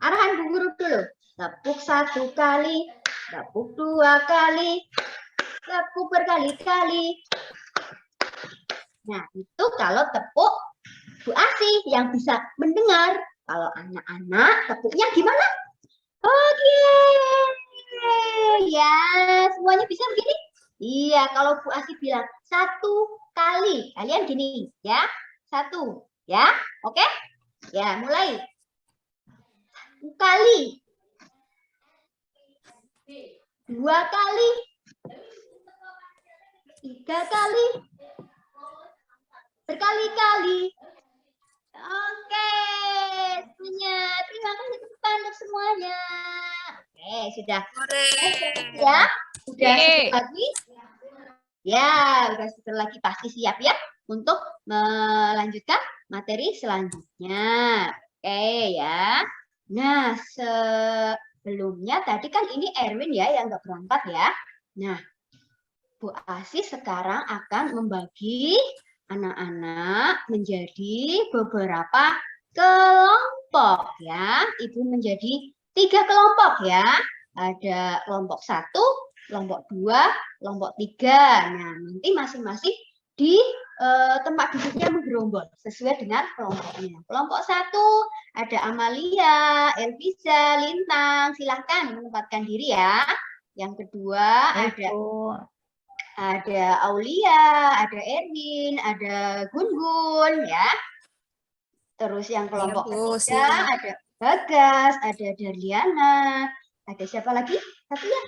Arahan Bu Guru dulu. Tepuk 1 kali, tepuk 2 kali, tepuk berkali-kali. Nah, itu kalau tepuk Bu Asih yang bisa mendengar. Kalau anak-anak tepuknya gimana? Oke. Ya, semuanya bisa begini? Iya, kalau Bu Asih bilang 1 kali. Kalian gini, ya. 1, ya. Oke? Ya, mulai. 1 kali. 2 kali. 3 kali. Berkali-kali. Oke, semuanya. Terima kasih untuk semuanya. Oke, sudah. Ya, udah sebentar lagi. Ya, udah sebentar lagi pasti siap ya untuk melanjutkan materi selanjutnya. Oke ya. Nah, sebelumnya tadi kan ini Erwin ya yang nggak berangkat ya. Nah, Bu Asih sekarang akan membagi anak-anak menjadi beberapa kelompok ya. Ibu menjadi 3 kelompok ya. Ada kelompok 1, kelompok 2, kelompok 3. Nah, nanti masing-masing di tempat duduknya menggerombol sesuai dengan kelompoknya. Kelompok 1 ada Amalia, Elvisa, Lintang. Silahkan menempatkan diri ya. Yang kedua ada Aulia, ada Erwin, ada Gun-Gun ya. Terus yang kelompok ketiga ada Bagas, ada Darliana, ada siapa lagi? Satu ya?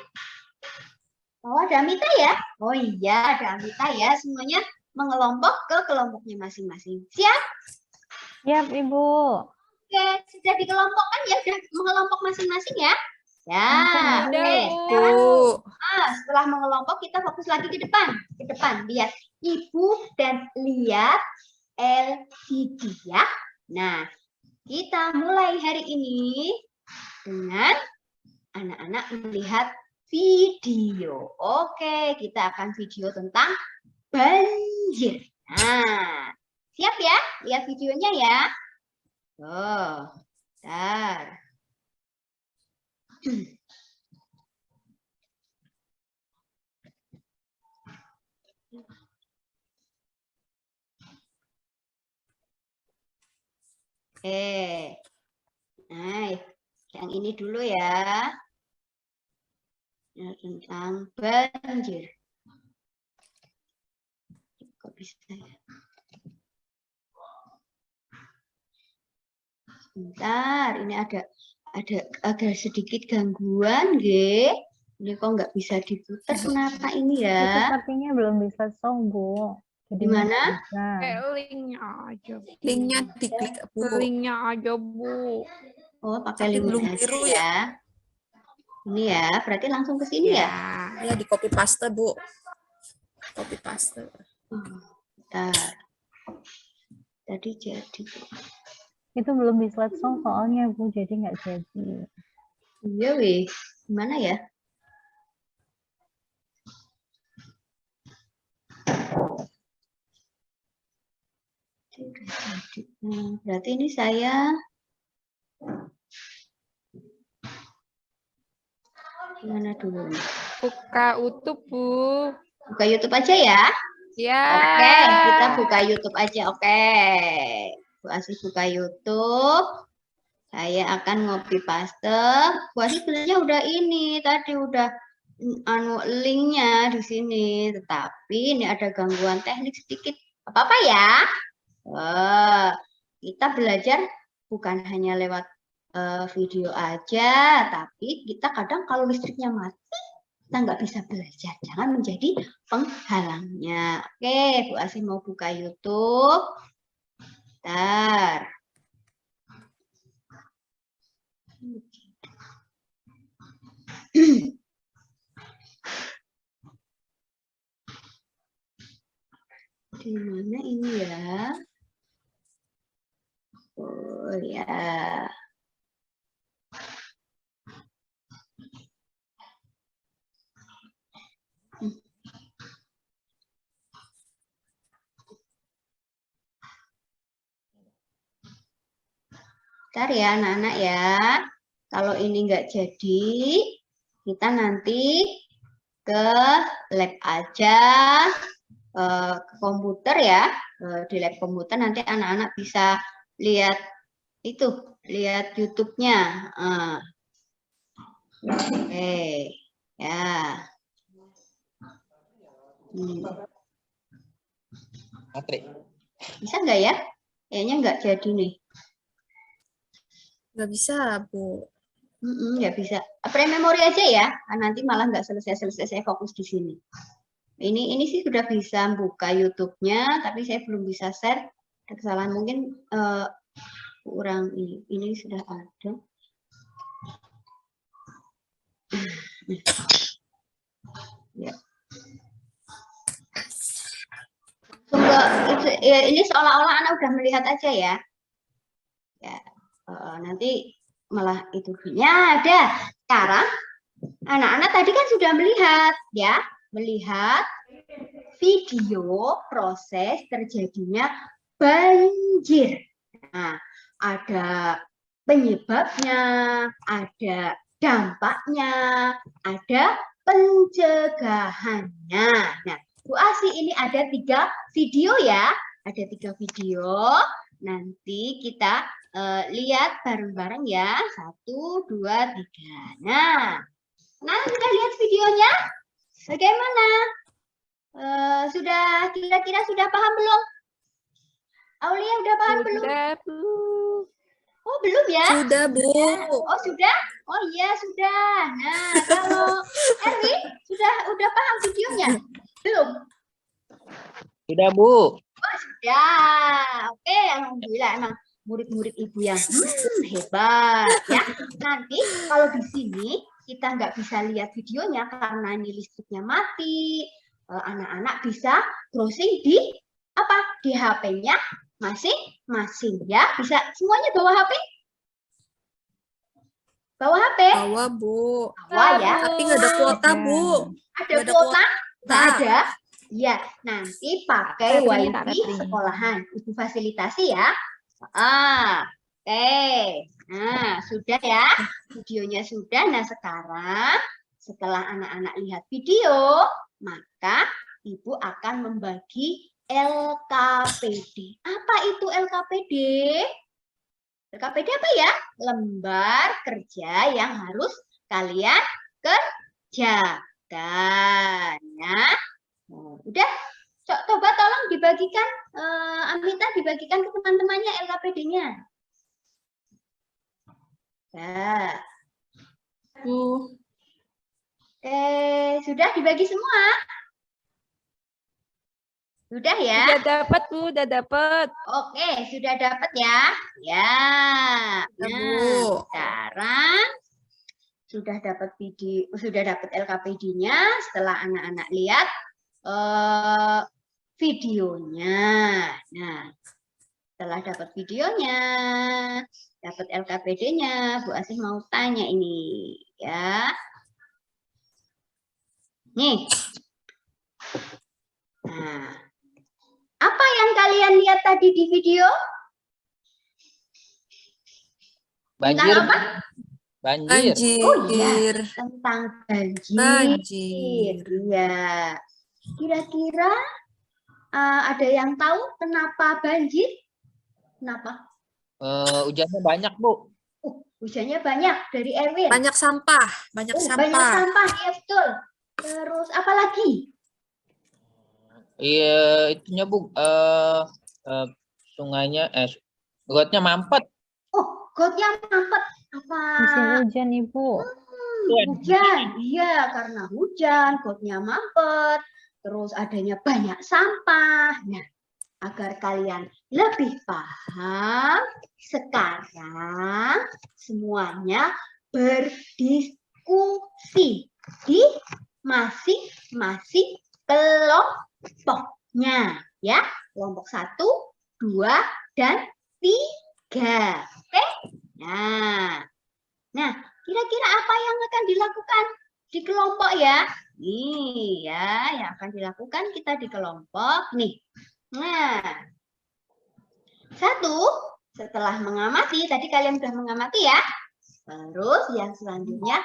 Oh, ada Amita ya? Oh iya, ada Amita ya. Semuanya mengelompok ke kelompoknya masing-masing. Siap?
Siap, Ibu.
Oke, sudah dikelompokkan ya? Sudah mengelompok masing-masing ya? Ya, setelah mengelompok kita fokus lagi ke depan. Lihat Ibu dan lihat LCD ya. Nah, kita mulai hari ini dengan anak-anak melihat video. Oke, kita akan video tentang banjir. Nah, siap ya? Lihat videonya ya. Oh, bentar. Oke. Nah, yang ini dulu ya. Tentang banjir. Kok bisa ya? Sebentar, ini ada agak sedikit gangguan, G. Ini kok nggak bisa diputar, kenapa ini
Itu
ya?
sepertinya belum bisa song, Bu. Jadi
Gimana?
Linknya aja.
Linknya diklik, Bu.
Linknya aja, Bu.
Oh, pakai link
belum
aja
biru
ya. Ini ya, berarti langsung ke sini ya?
Ya, di copy paste, Bu. Copy paste.
Bentar. Tadi jadi.
Itu belum di slide song soalnya, Bu. Jadi nggak jadi.
Iya, weh. Gimana ya? Berarti ini saya gimana dulu?
Buka YouTube, Bu.
Buka YouTube aja ya?
Ya.
Oke, kita buka YouTube aja. Oke. Bu Asih buka YouTube. Saya akan copy paste. Bu Asih sebenarnya udah ini tadi udah linknya di sini, tetapi ini ada gangguan teknik sedikit. Apa-apa ya? Kita belajar bukan hanya lewat video aja, tapi kita kadang kalau listriknya mati, kita nggak bisa belajar. Jangan menjadi penghalangnya. Oke, Bu Asih mau buka YouTube. Bentar. Di mana ini ya? Oh ya. Bentar ya anak-anak ya. Kalau ini nggak jadi, kita nanti ke lab aja, ke komputer ya. Di lab komputer nanti anak-anak bisa lihat itu, lihat YouTube-nya. Oke, ya. Bisa nggak ya? Kayaknya nggak jadi nih.
Nggak bisa, Bu.
Nggak bisa. Pre-memori aja ya. Nanti malah nggak selesai-selesai, saya fokus di sini. Ini sih sudah bisa buka YouTube-nya, tapi saya belum bisa share. Ada kesalahan mungkin kurang ini. Ini sudah ada. Ya. Ini seolah-olah anak udah melihat aja ya. Ya. Nanti malah itu ya ada. Sekarang anak-anak tadi kan sudah melihat ya, melihat video proses terjadinya banjir. Nah, ada penyebabnya, ada dampaknya, ada pencegahannya. Nah, Bu Asih ini ada 3 video ya, ada 3 video. Nanti kita lihat bareng-bareng ya. 1, 2, 3. Nah, sudah lihat videonya? Bagaimana? Sudah kira-kira sudah paham belum? Aulia udah paham belum?
Sudah, Bu.
Oh, belum ya?
Sudah, Bu.
Oh, sudah? Oh iya, sudah. Nah, kalau Erwin udah paham videonya? Belum?
Sudah, Bu.
Oh, sudah. Oke, alhamdulillah emang murid-murid ibu yang hebat ya. Nanti kalau di sini kita nggak bisa lihat videonya karena ini listriknya mati, anak-anak bisa browsing di di HP-nya masing-masing ya. Bisa semuanya bawa HP? Bawa HP?
Bawa, Bu.
Bawa ya.
Tapi nggak ada kuota, Bu.
Ada kuota? Nggak ada. Iya, nanti pakai WiFi sekolahan. Ibu fasilitasi ya. Oke. Nah, sudah ya. Videonya sudah. Nah, sekarang setelah anak-anak lihat video, maka Ibu akan membagi LKPD. Apa itu LKPD? LKPD apa ya? Lembar kerja yang harus kalian kerjakan. Ya. Udah, coba tolong dibagikan, Amita dibagikan ke teman-temannya LKPD-nya. Ya.
Bu.
Sudah dibagi semua? Sudah ya?
Sudah dapat, Bu, sudah dapat.
Oke, sudah dapat ya. Ya. Nah, sekarang sudah dapat video, sudah dapat LKPD-nya. Setelah anak-anak lihat videonya. Nah, setelah dapat videonya, dapat LKPD-nya, Bu Asih mau tanya ini ya. Nih. Nah, apa yang kalian lihat tadi di video?
Banjir.
Tentang apa?
Banjir.
Oh iya, tentang banjir. Iya. Kira-kira ada yang tahu kenapa banjir? Kenapa?
Hujannya banyak, Bu.
Hujannya banyak dari Erwin.
Banyak sampah, banyak
Banyak
sampah.
sampah, iya betul. Terus apa lagi?
Iya, itunya, Bu. Sungainya, gotnya mampet.
Oh, gotnya mampet. Apa?
Musim hujan, Ibu.
Hujan. Iya, karena hujan, gotnya mampet. Terus adanya banyak sampah. Nah, agar kalian lebih paham, sekarang semuanya berdiskusi di masing-masing kelompoknya. Ya, kelompok 1, 2, dan 3. Oke? Nah, kira-kira apa yang akan dilakukan di kelompok ya? Nih ya, yang akan dilakukan kita di kelompok nih. Nah, 1, setelah mengamati, tadi kalian sudah mengamati ya. Terus yang selanjutnya,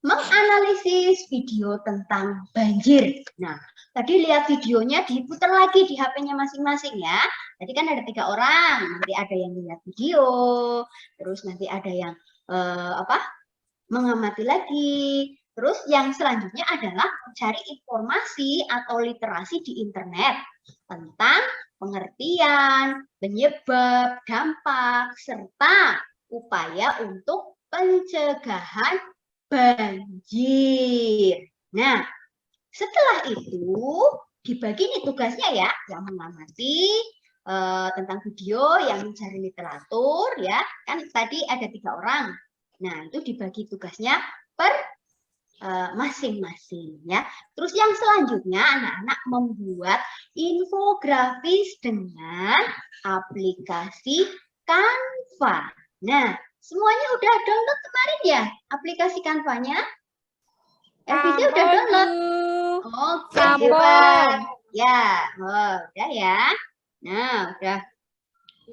menganalisis video tentang banjir. Nah, tadi lihat videonya diputar lagi di HP-nya masing-masing ya. Tadi kan ada 3 orang, nanti ada yang lihat video, terus nanti ada yang mengamati lagi. Terus yang selanjutnya adalah mencari informasi atau literasi di internet tentang pengertian, penyebab, dampak, serta upaya untuk pencegahan banjir. Nah, setelah itu dibagi nih tugasnya ya, yang mengamati tentang video, yang mencari literatur ya, kan tadi ada 3 orang. Nah, itu dibagi tugasnya per masing-masing ya. Terus yang selanjutnya anak-anak membuat infografis dengan aplikasi Canva. Nah, semuanya udah download kemarin ya aplikasi Canva-nya? RVC udah download? Oke, hebat. Ya, udah ya. Nah, udah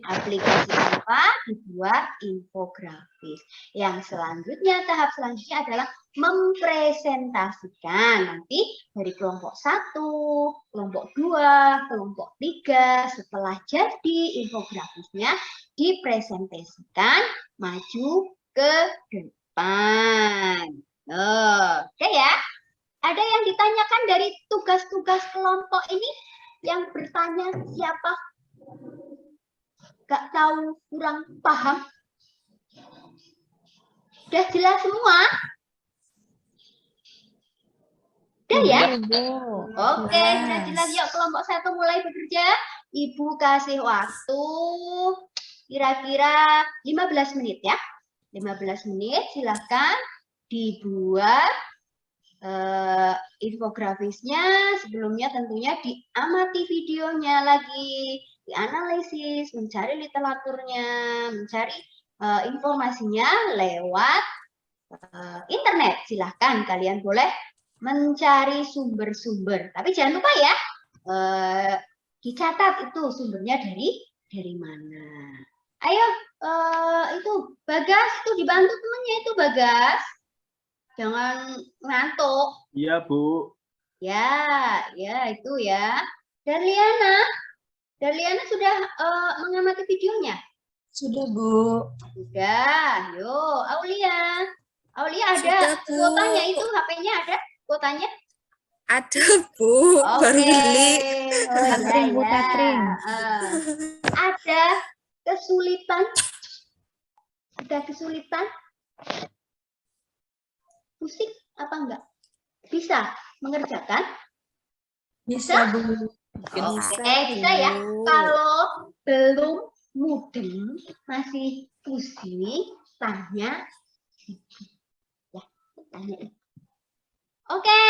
aplikasi Canva dibuat infografis. Yang selanjutnya, tahap selanjutnya adalah mempresentasikan. Nanti dari kelompok 1, kelompok 2, kelompok 3, setelah jadi infografisnya dipresentasikan maju ke depan. Oke ya. Ada yang ditanyakan dari tugas-tugas kelompok ini? Yang bertanya siapa? Gak tahu, kurang paham? Udah jelas semua? Udah ya? Oke, sudah jelas. Yuk kelompok 1 mulai bekerja. Ibu kasih waktu kira-kira 15 menit ya. 15 menit silahkan dibuat infografisnya. Sebelumnya tentunya diamati videonya lagi, dianalisis, mencari literaturnya, mencari informasinya lewat internet. Silahkan kalian boleh mencari sumber-sumber, tapi jangan lupa ya dicatat itu sumbernya dari mana. Ayo, itu Bagas itu dibantu temennya itu Bagas, jangan ngantuk.
Iya Bu.
Ya itu ya. Darliana sudah mengamati videonya?
Sudah, Bu.
Sudah. Yuk, Aulia ada
Sudah, Bu.
kuotanya itu, HP-nya ada kuotanya?
Ada, Bu. Baru beli.
Catering, Bu, catering.
Ada kesulitan? Pusing apa enggak? Bisa mengerjakan?
Bisa, Bu.
Oke, bisa ya. Kalau belum mudeng, masih pusing, tanya. Ya, tanya. Oke,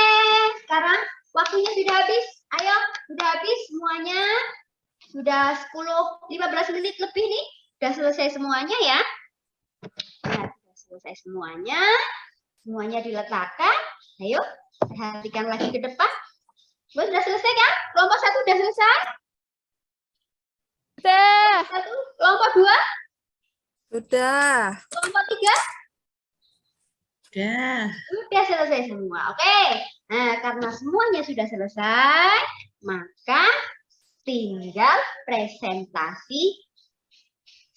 sekarang waktunya sudah habis. Ayo, sudah habis semuanya. Sudah 15 menit lebih nih. Sudah selesai semuanya ya. Nah, sudah selesai semuanya. Semuanya diletakkan. Ayo, perhatikan lagi ke depan. Sudah selesai kan? Kelompok 1 sudah selesai?
Sudah.
Kelompok 2?
Sudah.
Kelompok 3? Sudah selesai semua. Oke. Nah, karena semuanya sudah selesai, maka tinggal presentasi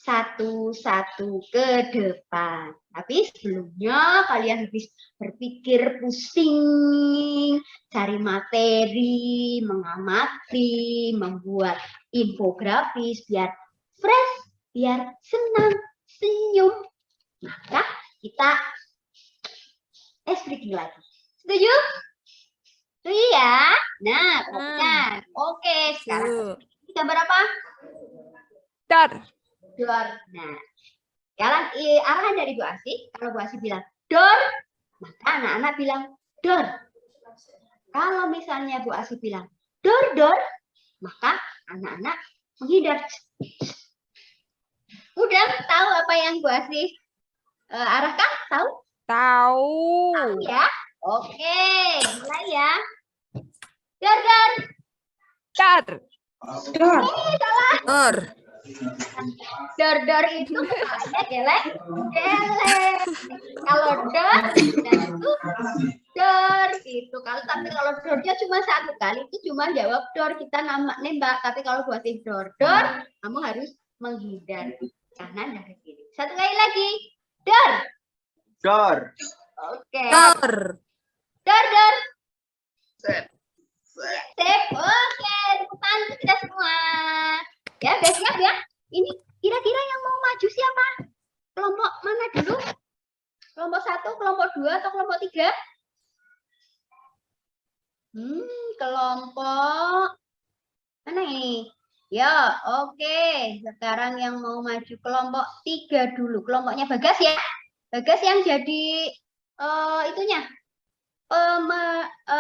satu-satu ke depan. Tapi sebelumnya kalian habis berpikir pusing, cari materi, mengamati, membuat infografis biar fresh, biar senang, senyum. Maka kita breaking lagi. Setuju? Setuju ya? Nah, perhatikan. Oke, sekarang gambar apa?
Dor.
Dor. Nah, sekarang arahan dari Bu Asih. Kalau Bu Asih bilang dor, maka anak-anak bilang dor. Kalau misalnya Bu Asih bilang dor, maka anak-anak menghindar. Udah tahu apa yang Bu Asih arahkan? Tahu?
Tahu.
Tahu ya? Oke, mulai ya. Dor.
Dar.
Dor.
Dor itu kepalanya geleng. Kalau dor itu dor gitu. Tapi kalau dornya cuma satu kali itu cuma jawab dor, kita nembak. Tapi kalau buat dor, kamu harus menghindar kanan dan ke kiri. Satu kali lagi. Dor.
Dor.
Oke.
Dor.
Dor. Sip. Oke, depan kita semua. Ya, udah siap ya? Ini kira-kira yang mau maju siapa? Kelompok mana dulu? Kelompok 1, kelompok 2, atau kelompok 3? Kelompok mana ini? Ya, oke. Sekarang yang mau maju kelompok 3 dulu. Kelompoknya Bagas ya. Bagas yang jadi itunya.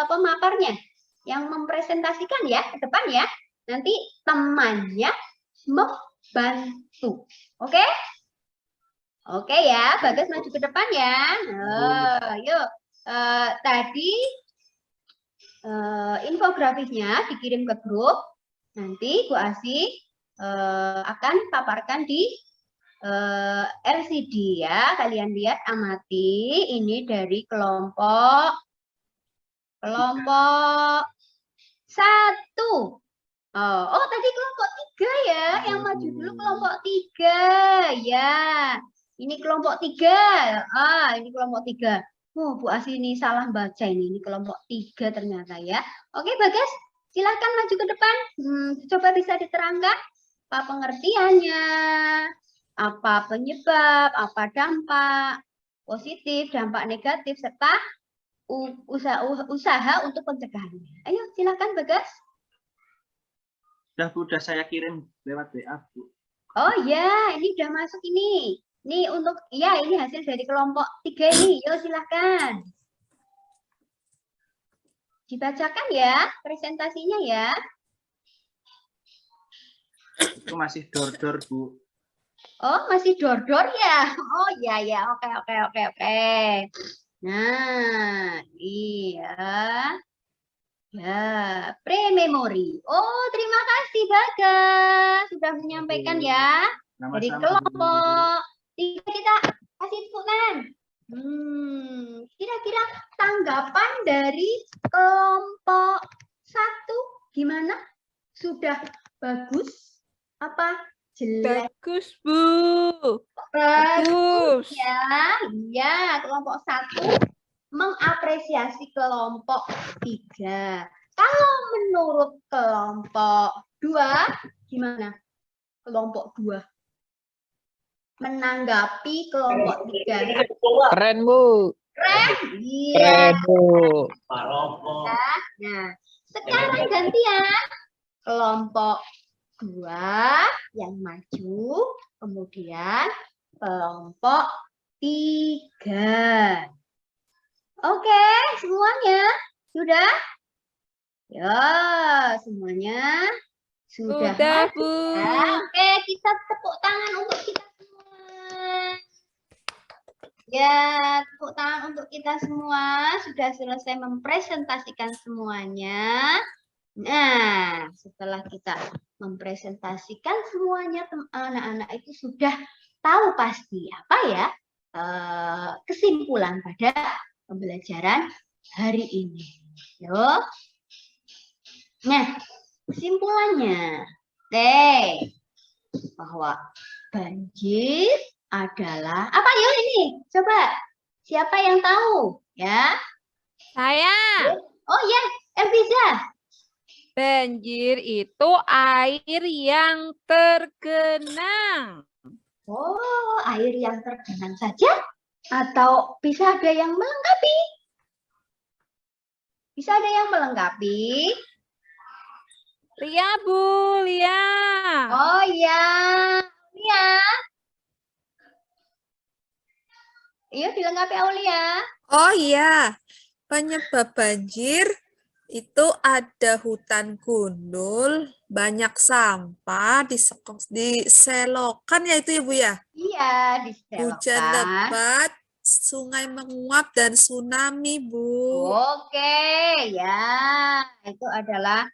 Pemaparnya. Yang mempresentasikan ya ke depan ya. Nanti temannya membantu. Oke? Oke ya, Bagas maju ke depan ya. Yuk. Tadi infografisnya dikirim ke grup. Nanti Bu Asih akan paparkan di LCD ya. Kalian lihat, amati. Ini dari kelompok 1. Oh, tadi kelompok 3 ya. Yang maju dulu kelompok 3. Ya. Ini kelompok 3. Ini kelompok 3. Bu Asih ini salah baca ini. Ini kelompok 3 ternyata ya. Oke, Bagas. Silahkan maju ke depan. Coba bisa diterangkan apa pengertiannya, apa penyebab, apa dampak positif, dampak negatif, serta usaha untuk pencegahannya. Ayo, silakan Bagas.
Udah saya kirim lewat WA, Bu.
Oh ya, ini udah masuk ini. Ini untuk, ya ini hasil dari kelompok 3 ini. Yuk silakan. Dibacakan ya presentasinya ya.
Itu masih dor, Bu.
Oh, masih dor ya. Oh ya. Oke. Nah, iya. Ya, pre-memory. Oh, terima kasih Bagas sudah menyampaikan ya. Dari kelompok 3 kita kasih tepuk tangan. Kira-kira tanggapan dari kelompok 1 gimana? Sudah bagus? Apa jelek?
Bagus, Bu.
Bagus ya. Iya, kelompok 1 mengapresiasi kelompok 3. Kalau menurut kelompok 2 gimana? Kelompok 2 menanggapi kelompok 3.
Keren, Bu.
Keren? Iya.
Keren, Bu.
Nah, sekarang gantian kelompok 2 yang maju, kemudian kelompok 3. Oke, semuanya sudah? Ya, semuanya sudah.
Udah, Bu.
Oke, kita tepuk tangan untuk kita semua. Ya, tepuk tangan untuk kita semua. Sudah selesai mempresentasikan semuanya. Nah, setelah kita mempresentasikan semuanya, anak-anak itu sudah tahu pasti apa ya kesimpulan pada pembelajaran hari ini. Yo. Nah, kesimpulannya, bahwa banjir adalah apa ya ini? Coba siapa yang tahu ya?
Saya.
Oh ya, Elviza.
Banjir itu air yang tergenang.
Oh, air yang tergenang saja? Atau bisa ada yang melengkapi? Bisa ada yang melengkapi?
Lia, Bu, Lia.
Oh ya, Aulia. Iya, dilengkapi Aulia.
Oh iya, penyebab banjir itu ada hutan gundul, banyak sampah, diselokan ya itu ya Bu ya?
Iya,
Hujan
diselokan.
lebat, sungai menguap, dan tsunami Bu.
Oke, ya, itu adalah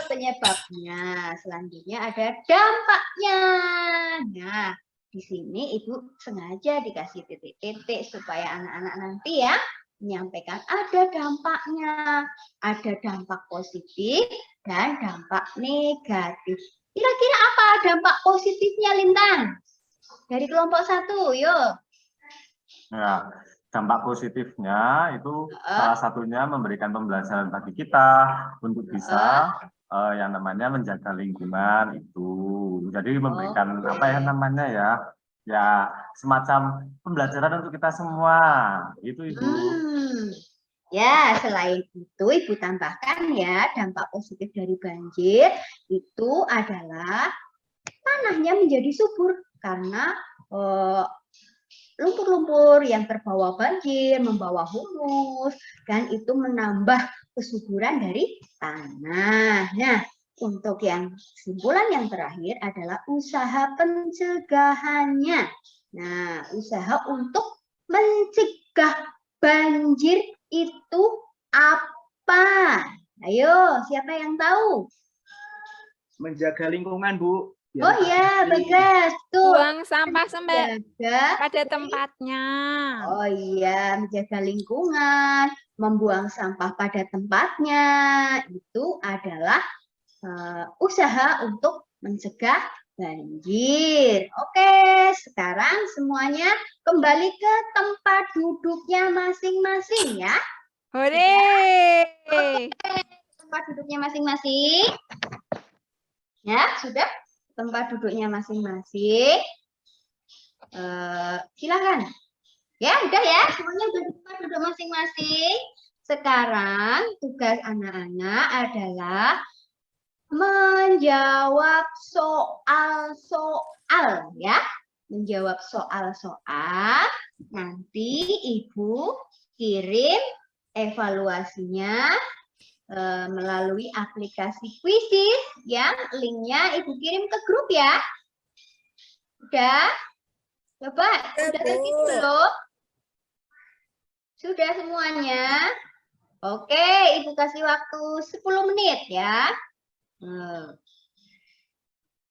penyebabnya. Selanjutnya ada dampaknya. Nah, di sini Ibu sengaja dikasih titik-titik supaya anak-anak nanti ya menyampaikan ada dampaknya. Ada dampak positif dan dampak negatif. Kira-kira apa dampak positifnya, Lintang? Dari kelompok 1, yuk.
Nah, dampak positifnya itu salah satunya memberikan pembelajaran bagi kita untuk bisa yang namanya menjaga lingkungan itu. Jadi memberikan apa ya namanya ya semacam pembelajaran untuk kita semua. Itu Ibu.
Ya, selain itu Ibu tambahkan ya dampak positif dari banjir itu adalah tanahnya menjadi subur karena lumpur-lumpur yang terbawa banjir membawa humus dan itu menambah kesuburan dari tanah. Nah, untuk yang kesimpulan yang terakhir adalah usaha pencegahannya. Nah, usaha untuk mencegah banjir itu apa? Ayo, siapa yang tahu?
Menjaga lingkungan, Bu. Biar
Oh ya, bagus. Tuh.
Buang sampah
Menjaga
pada tempatnya.
Oh iya, menjaga lingkungan, membuang sampah pada tempatnya, itu adalah usaha untuk mencegah banjir. Oke, sekarang semuanya kembali ke tempat duduknya masing-masing ya.
Hore!
Tempat duduknya masing-masing. Ya, sudah? Tempat duduknya masing-masing. Silakan. Ya, udah ya. Semuanya udah di tempat duduk masing-masing. Sekarang tugas anak-anak adalah menjawab soal-soal ya. Menjawab soal-soal. Nanti Ibu kirim evaluasinya melalui aplikasi Quizizz yang linknya Ibu kirim ke grup ya. Udah? Coba,
Ya,
udah
Bu.
terkirim belum? Sudah semuanya? Oke, Ibu kasih waktu 10 menit ya.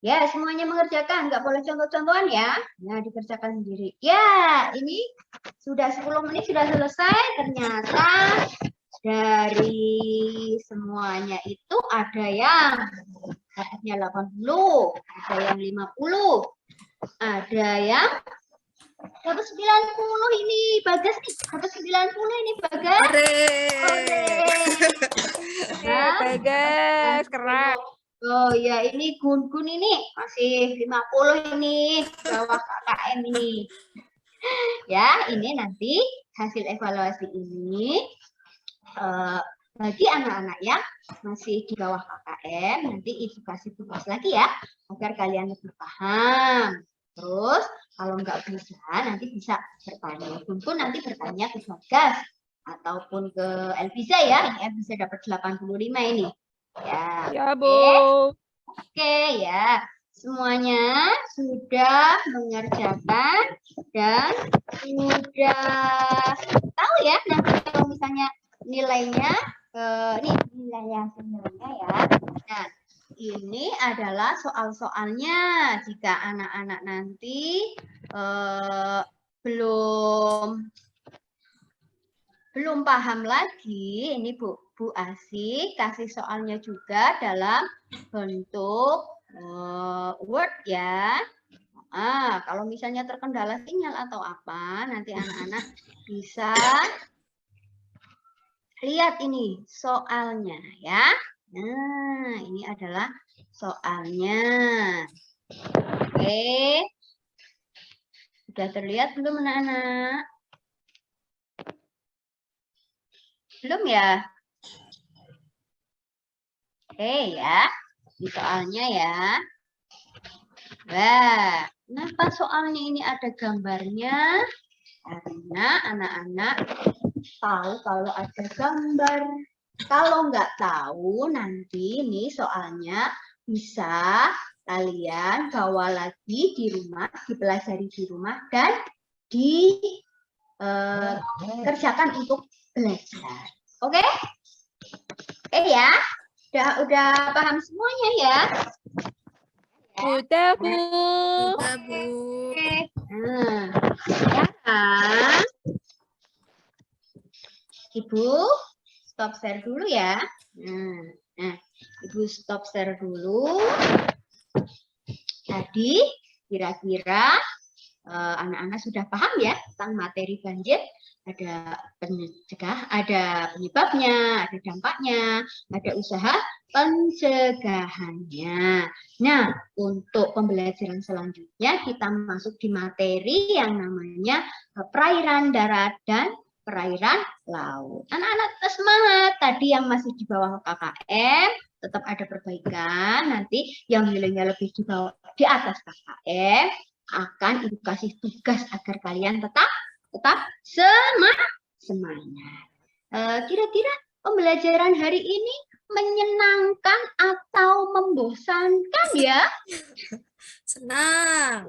Ya, semuanya mengerjakan, nggak boleh contoh-contohan ya. Nah, dikerjakan sendiri. Ya, ini sudah 10 menit sudah selesai. Ternyata dari semuanya itu ada yang dapatnya 80, ada yang 50, ada yang dapat 90 ini Bagas nih, dapat 90 ini Bagas.
Hore!
Nah,
Bagus, keren.
oh ya, ini Gun-Gun ini masih 50 ini bawah KKM ini. Ya, ini nanti hasil evaluasi ini bagi anak-anak yang masih di bawah KKM, nanti Ibu kasih tugas lagi ya, agar kalian lebih paham. Terus, kalau nggak bisa, nanti bisa bertanya. Gun-Gun nanti bertanya ke Bagas, ataupun ke Elviza ya, yang Elviza dapat 85 ini. Ya,
Ya, Bu.
Oke ya, semuanya sudah mengerjakan dan sudah tahu ya nanti kalau misalnya nilainya, ini nilainya ya. Nah, ini adalah soal-soalnya. Jika anak-anak nanti belum paham lagi, ini Bu Asih kasih soalnya juga dalam bentuk Word ya. Kalau misalnya terkendala sinyal atau apa, nanti anak-anak bisa lihat ini soalnya ya. Nah, ini adalah soalnya. Oke. Sudah terlihat belum anak-anak? Belum ya? Oke ya. Ini soalnya ya. Wah, kenapa soalnya ini ada gambarnya? Karena anak-anak tahu kalau ada gambar. Kalau nggak tahu, nanti nih soalnya bisa kalian bawa lagi di rumah, dipelajari di rumah, dan dikerjakan untuk belajar. Oke? Oke ya? Udah paham semuanya ya?
Udah, Bu.
Udah, Bu.
Nah, sekarang Ibu stop share dulu ya. Nah, Ibu stop share dulu. Tadi kira-kira anak-anak sudah paham ya tentang materi banjir? Ada ada penyebabnya, ada dampaknya, ada usaha pencegahannya. Nah, untuk pembelajaran selanjutnya kita masuk di materi yang namanya perairan darat dan perairan laut. Anak-anak tetap semangat. Tadi yang masih di bawah KKM tetap ada perbaikan. Nanti yang nilainya lebih di atas KKM akan Ibu kasih tugas agar kalian tetap semangat. Kira-kira pembelajaran hari ini menyenangkan atau membosankan ya?
Senang.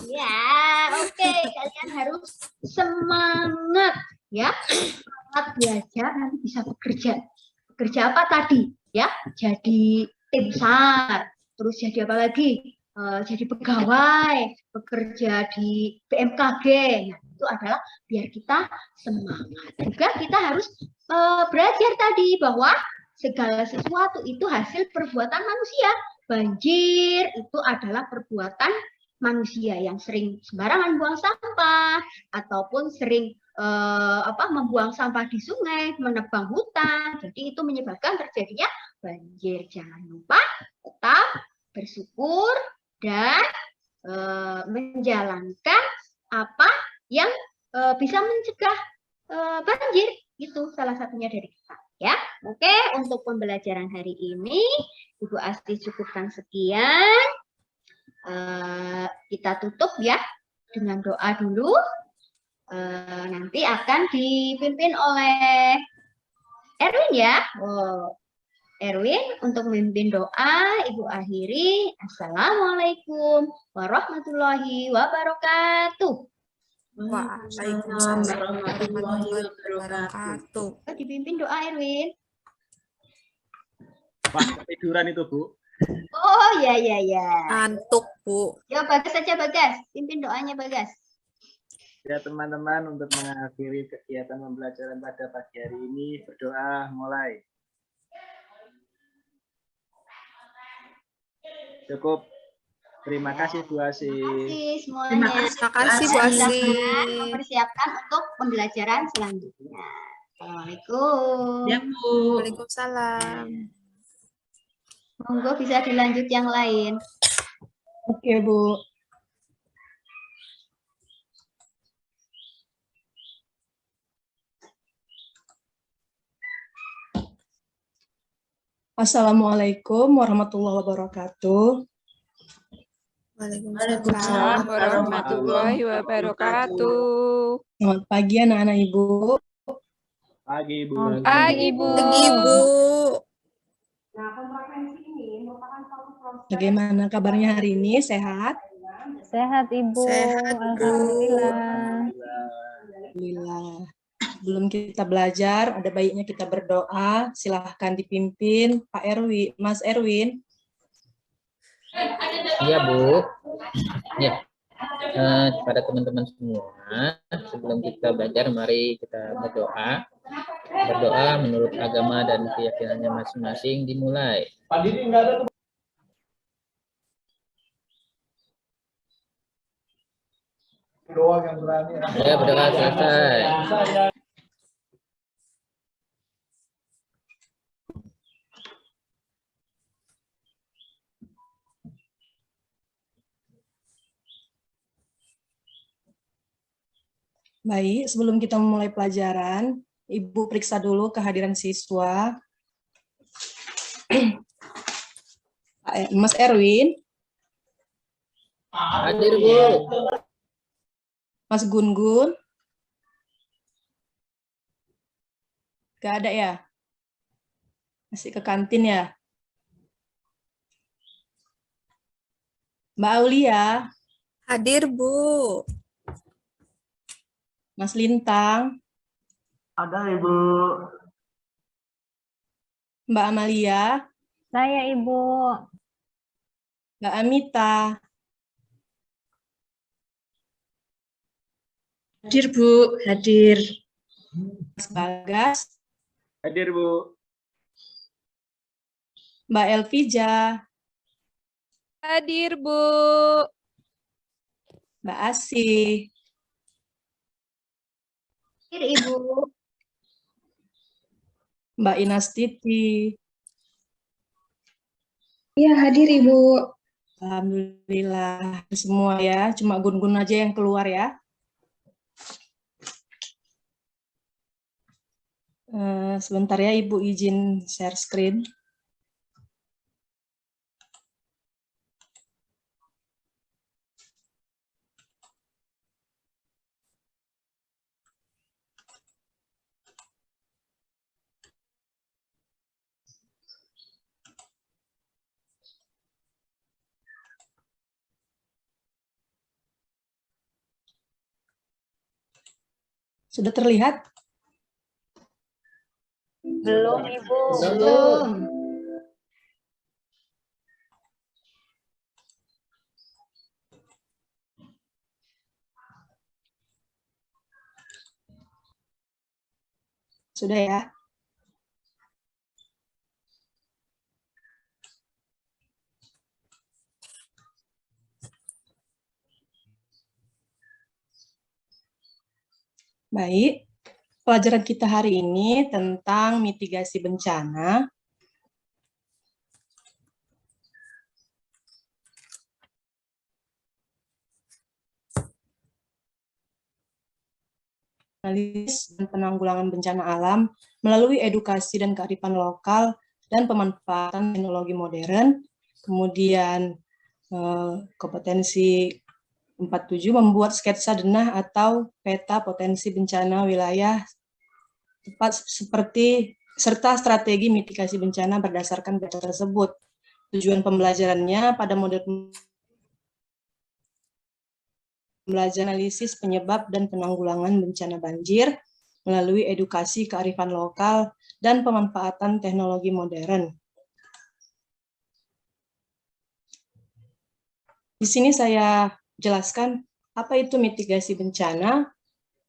Ya, oke. Kalian harus semangat ya. Semangat belajar nanti bisa bekerja. Bekerja apa tadi? Ya, jadi tim SAR. Terus jadi apa lagi? Jadi pegawai, bekerja di BMKG. Nah, itu adalah biar kita semangat. Juga kita harus belajar tadi bahwa segala sesuatu itu hasil perbuatan manusia. Banjir itu adalah perbuatan manusia yang sering sembarangan buang sampah ataupun sering membuang sampah di sungai, menebang hutan. Jadi itu menyebabkan terjadinya banjir. Jangan lupa tetap bersyukur dan menjalankan apa yang bisa mencegah banjir. Itu salah satunya dari kita ya. Oke, untuk pembelajaran hari ini Ibu Asti cukupkan sekian. Kita tutup ya dengan doa dulu. Nanti akan dipimpin oleh Erwin ya. Erwin untuk memimpin doa, Ibu akhiri. Assalamualaikum warahmatullahi wabarakatuh.
Waalaikumsalam warahmatullahi wabarakatuh.
Dipimpin doa Erwin.
Wah, tiduran itu, Bu.
Oh ya.
Ngantuk, Bu.
Ya Bagas saja Bagas. Pimpin doanya Bagas.
Ya teman-teman, untuk mengakhiri kegiatan pembelajaran pada pagi hari ini, berdoa mulai. Cukup. Terima kasih Bu Asi.
Terima kasih semuanya.
Terima kasih Bu Asi.
Mempersiapkan untuk pembelajaran selanjutnya. Assalamualaikum.
Ya, Bu.
Waalaikumsalam.
Monggo bisa dilanjut yang lain.
Oke, Bu. Assalamualaikum warahmatullahi wabarakatuh.
Waalaikumsalam
warahmatullahi wabarakatuh.
Selamat pagi anak-anak Ibu.
Pagi, Bu.
Pagi, Bu.
Ibu.
Bagaimana kabarnya hari ini? Sehat?
Sehat, Ibu.
Sehat, Bu.
Alhamdulillah.
Alhamdulillah. Sebelum kita belajar, ada baiknya kita berdoa. Silahkan dipimpin Pak Erwin, Mas Erwin.
Iya, Bu. Ya. Pada teman-teman semua, sebelum kita belajar, mari kita berdoa. Berdoa menurut agama dan keyakinannya masing-masing, dimulai. Ya, berdoa selesai.
Baik, sebelum kita memulai pelajaran, Ibu periksa dulu kehadiran siswa. Mas Erwin,
Hadir, Bu.
Mas Gun-Gun, gak ada ya? Masih ke kantin ya? Mbak Aulia,
Hadir, Bu.
Mas Lintang,
Ada Ibu.
Mbak Amalia,
Saya Ibu.
Mbak Amita.
Hadir, Bu. Hadir.
Mas Bagas,
Hadir, Bu.
Mbak Elvija,
Hadir, Bu.
Mbak Asih,
Hadir, Ibu.
Mbak Inastiti.
Iya, hadir, Ibu.
Alhamdulillah semua ya, cuma Gun-Gun aja yang keluar ya. Sebentar ya, Ibu izin share screen. Sudah terlihat?
Belum Ibu.
Belum.
Sudah ya? Baik, pelajaran kita hari ini tentang mitigasi bencana. Analisis dan penanggulangan bencana alam melalui edukasi dan kearifan lokal dan pemanfaatan teknologi modern. Kemudian kompetensi 47 membuat sketsa denah atau peta potensi bencana wilayah tepat seperti serta strategi mitigasi bencana berdasarkan peta tersebut. Tujuan pembelajarannya pada model pembelajaran analisis penyebab dan penanggulangan bencana banjir melalui edukasi kearifan lokal dan pemanfaatan teknologi modern. Di sini saya jelaskan apa itu mitigasi bencana.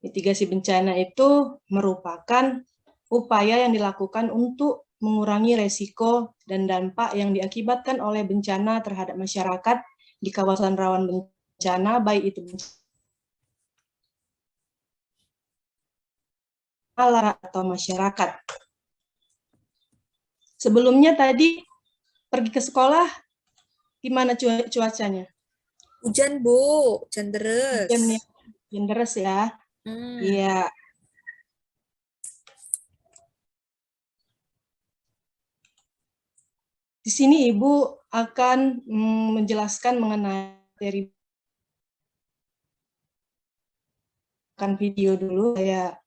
Mitigasi bencana itu merupakan upaya yang dilakukan untuk mengurangi resiko dan dampak yang diakibatkan oleh bencana terhadap masyarakat di kawasan rawan bencana, baik itu bencana atau masyarakat. Sebelumnya tadi pergi ke sekolah, gimana cuacanya?
Hujan, Bu. Hujan deras.
Hujan deras ya. Iya. Di sini Ibu akan menjelaskan mengenai materi video dulu, saya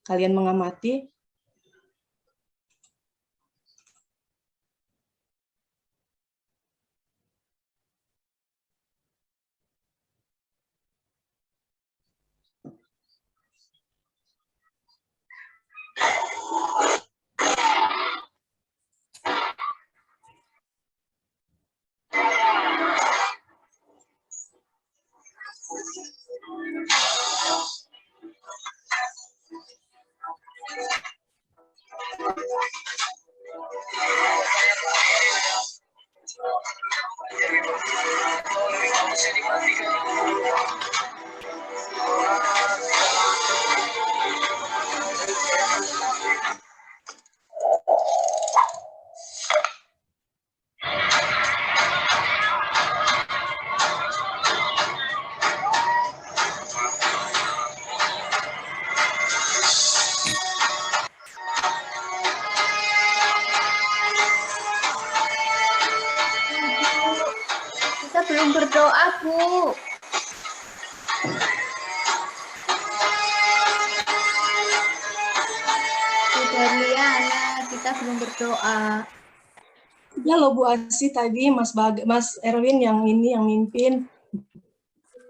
kalian mengamati.
Kita belum berdoa, Bu. Bu Darliana, kita belum berdoa.
Ya loh Bu Asi tadi Mas Erwin yang mimpin.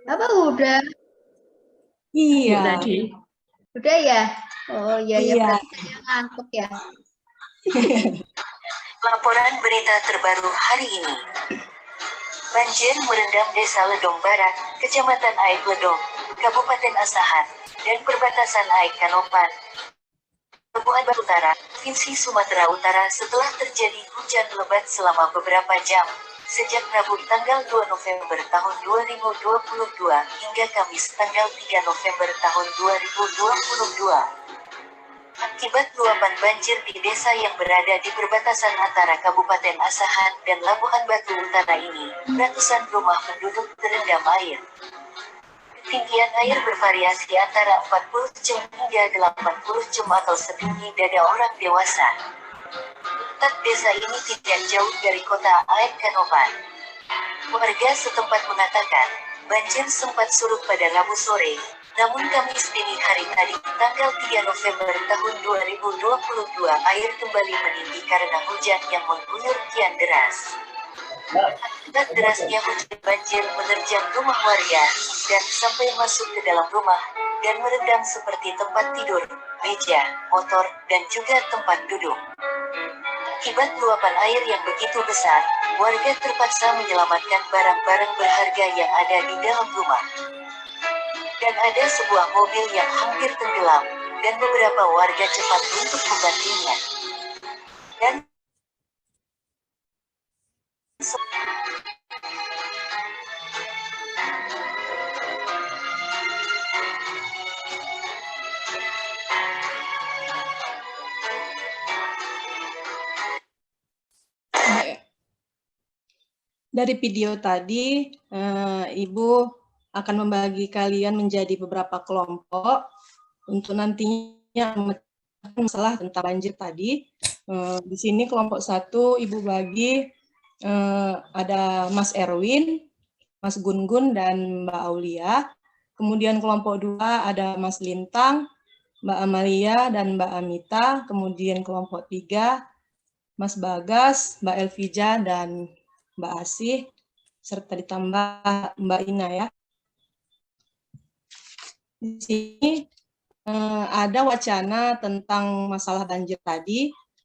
Apa udah?
Iya.
Tadi.
Udah ya? Oh iya, ya
Iya.
berarti saya ngantuk ya.
Laporan berita terbaru hari ini. Banjir merendam Desa Ledong Barat, Kecamatan Aik Ledong, Kabupaten Asahan, dan perbatasan Aik Kanopan, Labuhan Batu Utara, Provinsi Sumatera Utara setelah terjadi hujan lebat selama beberapa jam, sejak Rabu tanggal 2 November tahun 2022 hingga Kamis tanggal 3 November tahun 2022. Akibat luapan banjir di desa yang berada di perbatasan antara Kabupaten Asahan dan Labuhan Batu Utara ini, ratusan rumah penduduk terendam air. Ketinggian air bervariasi antara 40 cm hingga 80 cm atau setinggi dada orang dewasa. Letak desa ini tidak jauh dari kota Aik Kanopan. Warga setempat mengatakan, banjir sempat surut pada Rabu sore, namun Kamis dini hari tadi, tanggal 3 November tahun 2022, air kembali meninggi karena hujan yang mengguyur kian deras. Akibat derasnya hujan, banjir menerjang rumah warga, dan sampai masuk ke dalam rumah, dan merendam seperti tempat tidur, meja, motor, dan juga tempat duduk. Akibat luapan air yang begitu besar, warga terpaksa menyelamatkan barang-barang berharga yang ada di dalam rumah. Dan ada sebuah mobil yang hampir tenggelam, dan beberapa warga cepat untuk membantunya. Dan
Dari video tadi, Ibu akan membagi kalian menjadi beberapa kelompok untuk nantinya memecahkan masalah tentang banjir tadi. Di sini kelompok 1 Ibu bagi ada Mas Erwin, Mas Gun-Gun, dan Mbak Aulia. Kemudian kelompok 2 ada Mas Lintang, Mbak Amalia, dan Mbak Amita. Kemudian kelompok 3 Mas Bagas, Mbak Elvija, dan Mbak Asih, serta ditambah Mbak Ina ya. Di sini ada wacana tentang masalah banjir tadi.